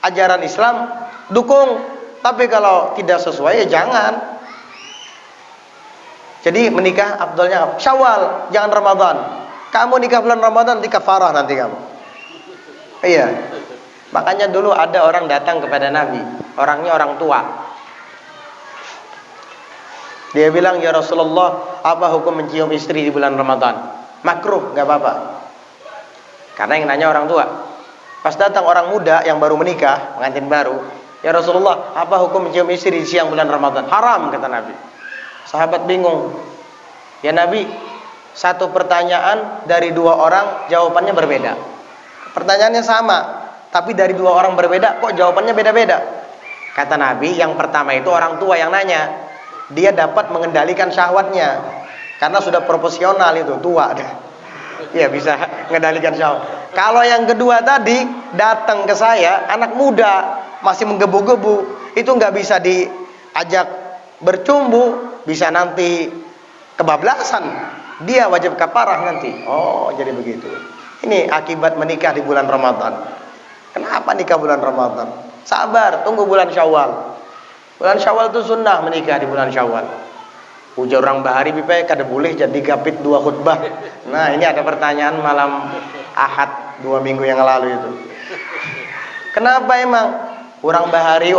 ajaran Islam, dukung. Tapi kalau tidak sesuai, ya jangan. Jadi menikah afdalnya Syawal, jangan Ramadan. Kamu nikah bulan Ramadan, nanti kafarah nanti kamu. Iya. Makanya dulu ada orang datang kepada Nabi, orangnya orang tua. Dia bilang, ya Rasulullah, apa hukum mencium istri di bulan Ramadan? Makruh, gak apa-apa. Karena yang nanya orang tua. Pas datang orang muda yang baru menikah, pengantin baru, ya Rasulullah, apa hukum mencium istri di siang bulan Ramadan? Haram, kata Nabi. Sahabat bingung. Ya Nabi, 1 pertanyaan dari 2 orang jawabannya berbeda. Pertanyaannya sama, tapi dari 2 orang berbeda, kok jawabannya beda-beda? Kata Nabi, yang pertama itu orang tua yang nanya. Dia dapat mengendalikan syahwatnya, karena sudah profesional itu, tua dah. Ya bisa mengendalikan syahwat. Kalau yang kedua tadi datang ke saya, anak muda masih menggebu-gebu, itu nggak bisa diajak bercumbu, bisa nanti kebablasan, dia wajib kafarah nanti. Oh, jadi begitu. Ini akibat menikah di bulan Ramadan. Kenapa nikah bulan Ramadan? Sabar, tunggu bulan Syawal. Bulan Syawal itu sunnah menikah di bulan Syawal. Ujar orang bahari pipe kada boleh jadi gapit 2 khutbah. Nah, ini ada pertanyaan malam Ahad 2 minggu yang lalu itu. Kenapa emang orang bahari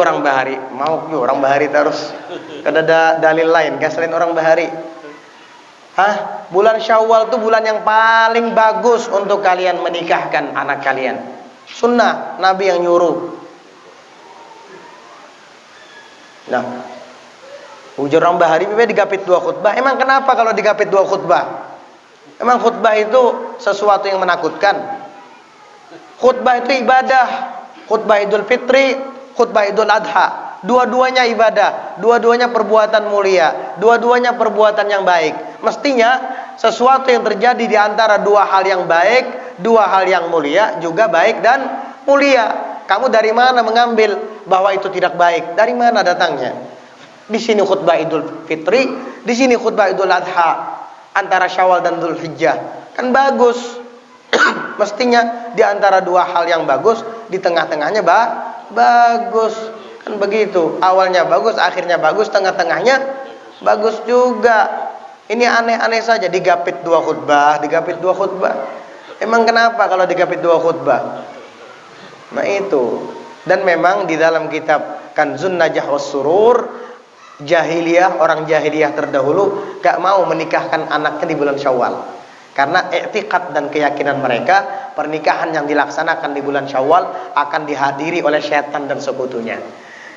mau orang bahari terus? Kada ada dalil lain, gak selain orang bahari. Hah? Bulan Syawal itu bulan yang paling bagus untuk kalian menikahkan anak kalian. Sunnah, Nabi yang nyuruh. Nah, ujar orang bahari digapit 2 khutbah. Emang kenapa kalau digapit 2 khutbah? Emang khutbah itu sesuatu yang menakutkan? Khutbah itu ibadah. Khutbah Idul Fitri, khutbah Idul Adha. Dua-duanya ibadah, dua-duanya perbuatan mulia, dua-duanya perbuatan yang baik. Mestinya sesuatu yang terjadi di antara 2 hal yang baik, 2 hal yang mulia juga baik dan mulia. Kamu dari mana mengambil bahwa itu tidak baik? Dari mana datangnya? Di sini khutbah Idul Fitri, di sini khutbah Idul Adha, antara Syawal dan Dzul Hijjah. Kan bagus. Mestinya di antara 2 hal yang bagus, di tengah-tengahnya bagus. Kan begitu. Awalnya bagus, akhirnya bagus, tengah-tengahnya bagus juga. Ini aneh-aneh saja, digapit 2 khutbah, digapit 2 khutbah. Emang kenapa kalau digapit 2 khutbah? Nah itu. Dan memang di dalam kitab Kanzun Najah was Surur, jahiliyah, orang jahiliyah terdahulu gak mau menikahkan anaknya di bulan Syawal. Karena i'tiqad dan keyakinan mereka, pernikahan yang dilaksanakan di bulan Syawal akan dihadiri oleh setan dan sekutunya.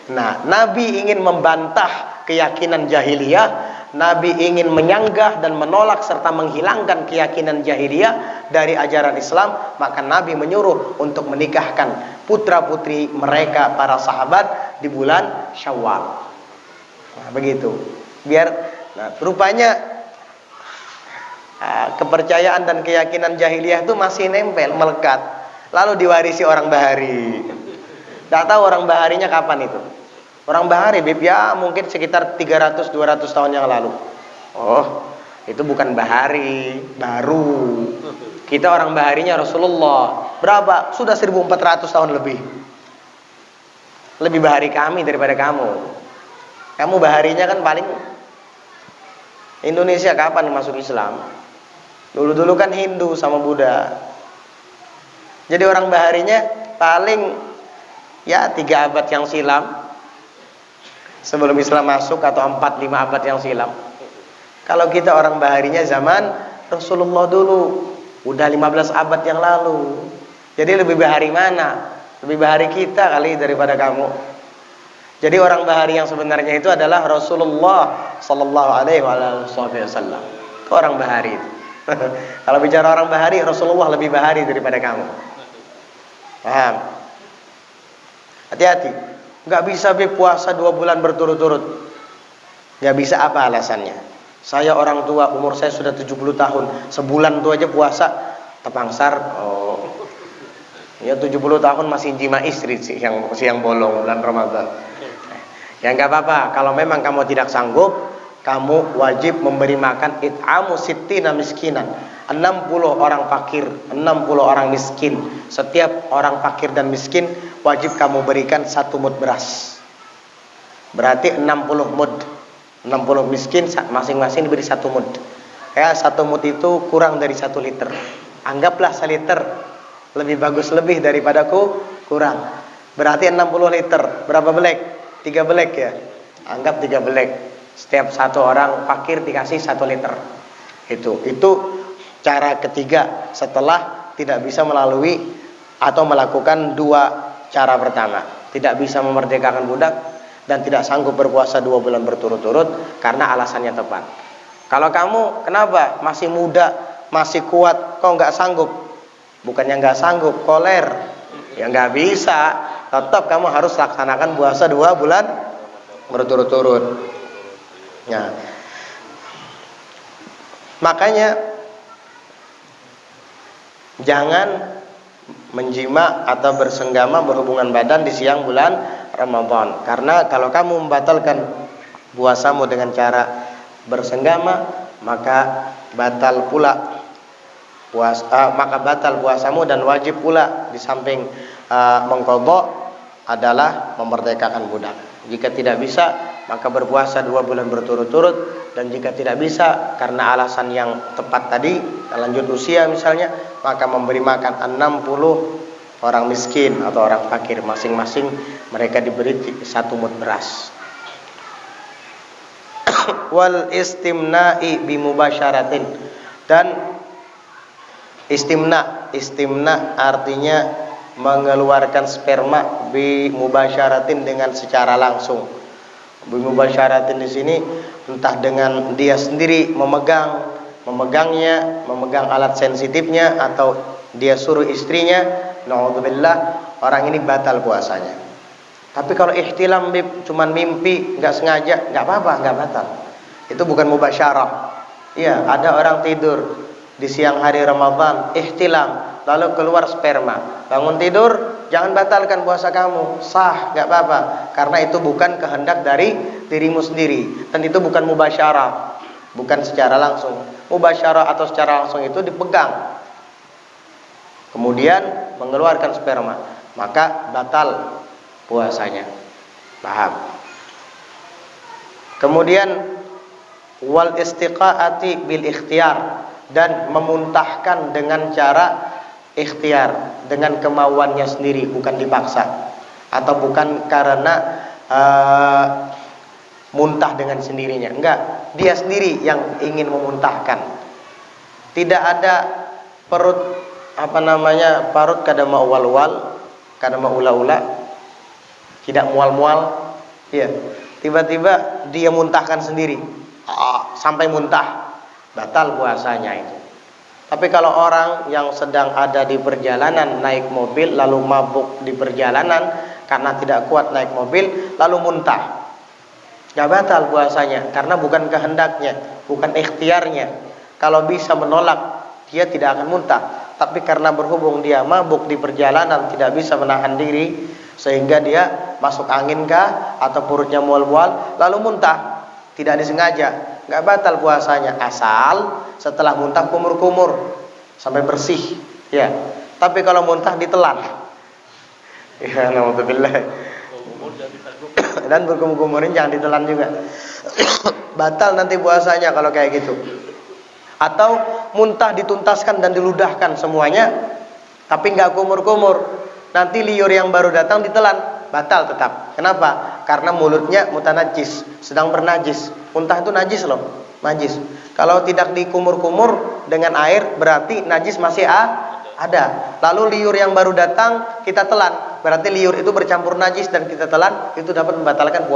Nah, Nabi ingin membantah keyakinan jahiliyah, Nabi ingin menyanggah dan menolak serta menghilangkan keyakinan jahiliyah dari ajaran Islam, maka Nabi menyuruh untuk menikahkan putra-putri mereka, para sahabat, di bulan Syawal. Nah, begitu. Biar rupanya kepercayaan dan keyakinan jahiliyah itu masih nempel, melekat. Lalu diwarisi orang bahari. Tidak tahu orang baharinya kapan itu. Orang bahari Bib, ya mungkin sekitar 300-200 tahun yang lalu. Oh, itu bukan bahari baru. Kita orang baharinya Rasulullah. Berapa? Sudah 1400 tahun lebih. Lebih bahari kami daripada kamu. Kamu baharinya kan paling Indonesia kapan masuk Islam? Dulu-dulu kan Hindu sama Buddha. Jadi orang baharinya paling ya 3 abad yang silam. Sebelum Islam masuk atau 4-5 abad yang silam. Kalau kita orang baharinya zaman Rasulullah dulu, udah 15 abad yang lalu. Jadi lebih bahari mana? Lebih bahari kita kali daripada kamu. Jadi orang bahari yang sebenarnya itu adalah Rasulullah sallallahu alaihi wasallam. Itu orang bahari. Kalau bicara orang bahari, Rasulullah lebih bahari daripada kamu. Paham? Hati-hati. Gak bisa puasa 2 bulan berturut-turut. Gak bisa, apa alasannya? Saya orang tua, umur saya sudah 70 tahun. Sebulan itu aja puasa tepangsar. Oh, ya 70 tahun masih jima istri siang bolong bulan Ramadan. Ya gak apa-apa. Kalau memang kamu tidak sanggup, kamu wajib memberi makan it'amu sittina miskinan, 60 orang fakir, 60 orang miskin. Setiap orang fakir dan miskin wajib kamu berikan 1 mud beras. Berarti 60 mud. 60 miskin masing-masing diberi 1 mud. Ya, 1 mud itu kurang dari 1 liter. Anggaplah 1 liter. Lebih bagus lebih daripada kurang. Berarti 60 liter. Berapa belek? 3 belek ya. Anggap 3 belek. Setiap 1 orang fakir dikasih 1 liter. Itu cara ketiga setelah tidak bisa melalui atau melakukan 2 cara pertama. Tidak bisa memerdekakan budak dan tidak sanggup berpuasa 2 bulan berturut-turut karena alasannya tepat. Kalau kamu kenapa? Masih muda, masih kuat, kok nggak sanggup? Bukannya nggak sanggup, koler. Ya nggak bisa. Tetap kamu harus laksanakan puasa 2 bulan berturut-turut. Nah, makanya jangan menjima atau bersenggama berhubungan badan di siang bulan Ramadan. Karena kalau kamu membatalkan puasamu dengan cara bersenggama, maka batal puasamu dan wajib pula di samping mengqadha adalah memerdekakan budak. Jika tidak bisa, maka berpuasa 2 bulan berturut-turut. Dan jika tidak bisa karena alasan yang tepat tadi, lanjut usia misalnya, maka memberi makan 60 orang miskin atau orang fakir, masing-masing mereka diberi 1 mud beras. Wal istimna'i bimubasyaratin, dan istimna artinya mengeluarkan sperma bimubasyaratin dengan secara langsung. Bimubasyaratin di sini entah dengan dia sendiri memegang alat sensitifnya, atau dia suruh istrinya, naudzubillah, orang ini batal puasanya. Tapi kalau ihtilam cuman mimpi, nggak sengaja, nggak apa-apa, nggak batal. Itu bukan mubasyarah. Iya, ada orang tidur di siang hari Ramadan, ihtilam, lalu keluar sperma. Bangun tidur, jangan batalkan puasa kamu, sah, nggak apa-apa, karena itu bukan kehendak dari dirimu sendiri, dan itu bukan mubasyarah, bukan secara langsung. Mubasyarah atau secara langsung itu dipegang, kemudian mengeluarkan sperma, maka batal puasanya. Paham? Kemudian wal istiqaati bil ikhtiyar, dan memuntahkan dengan cara ikhtiar, dengan kemauannya sendiri, bukan dipaksa, atau bukan karena muntah dengan sendirinya. Enggak, dia sendiri yang ingin memuntahkan. Tidak ada perut parut kada mawal-wal, kada maula-ula, tidak mual-mual. Ya, tiba-tiba dia muntahkan sendiri, sampai muntah, batal puasanya itu. Tapi kalau orang yang sedang ada di perjalanan naik mobil lalu mabuk di perjalanan karena tidak kuat naik mobil lalu muntah, gak batal puasanya karena bukan kehendaknya, bukan ikhtiarnya. Kalau bisa menolak, dia tidak akan muntah. Tapi karena berhubung dia mabuk di perjalanan, tidak bisa menahan diri, sehingga dia masuk angin kah atau perutnya mual-mual lalu muntah, tidak disengaja, nggak batal puasanya asal setelah muntah kumur-kumur sampai bersih ya. Tapi kalau muntah ditelan ya, naudzubillah. Dan berkumur-kumurin jangan ditelan juga. Batal nanti puasanya kalau kayak gitu. Atau muntah dituntaskan dan diludahkan semuanya tapi nggak kumur-kumur, nanti liur yang baru datang ditelan, batal tetap. Kenapa? Karena mulutnya mutanajis, sedang bernajis. Muntah itu najis loh, najis. Kalau tidak dikumur-kumur dengan air berarti najis masih ada. Lalu liur yang baru datang kita telan, berarti liur itu bercampur najis dan kita telan, itu dapat membatalkan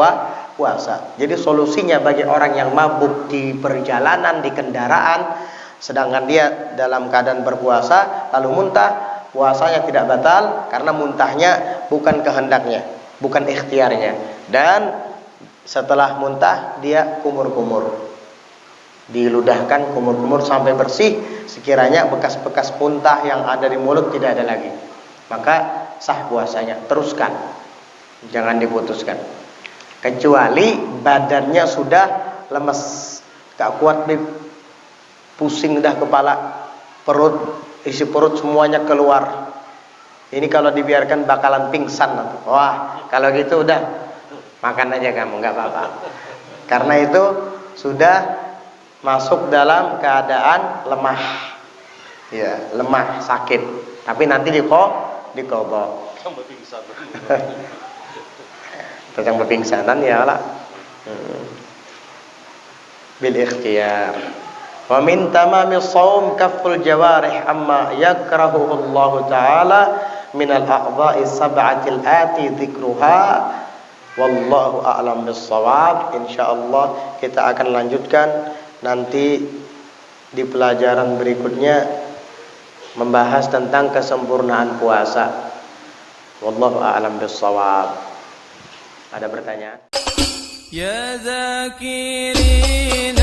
puasa. Jadi solusinya bagi orang yang mabuk di perjalanan, di kendaraan, sedangkan dia dalam keadaan berpuasa lalu muntah, puasanya tidak batal karena muntahnya bukan kehendaknya, bukan ikhtiarnya. Dan setelah muntah dia kumur-kumur, diludahkan kumur-kumur sampai bersih, sekiranya bekas-bekas muntah yang ada di mulut tidak ada lagi, maka sah puasanya. Teruskan, jangan diputuskan. Kecuali badannya sudah lemes, gak kuat nih, pusing dah kepala, perut, isi perut semuanya keluar. Ini kalau dibiarkan bakalan pingsan. Wah, kalau gitu udah makan aja kamu, nggak apa-apa. Karena itu sudah masuk dalam keadaan lemah, ya lemah, sakit. Tapi nanti dikobok. Tentang pepingsanan ya lah. Bil ikhtiyar. Wa min tamamis shaum kafful jawarih amma yakrahu Allah taala min al-a'dha'i sab'atil ati dzikruha wallahu a'lam bis-shawab. Insyaallah kita akan lanjutkan nanti di pelajaran berikutnya membahas tentang kesempurnaan puasa. Wallahu a'lam bis-shawab. Ada pertanyaan? Ya zakirin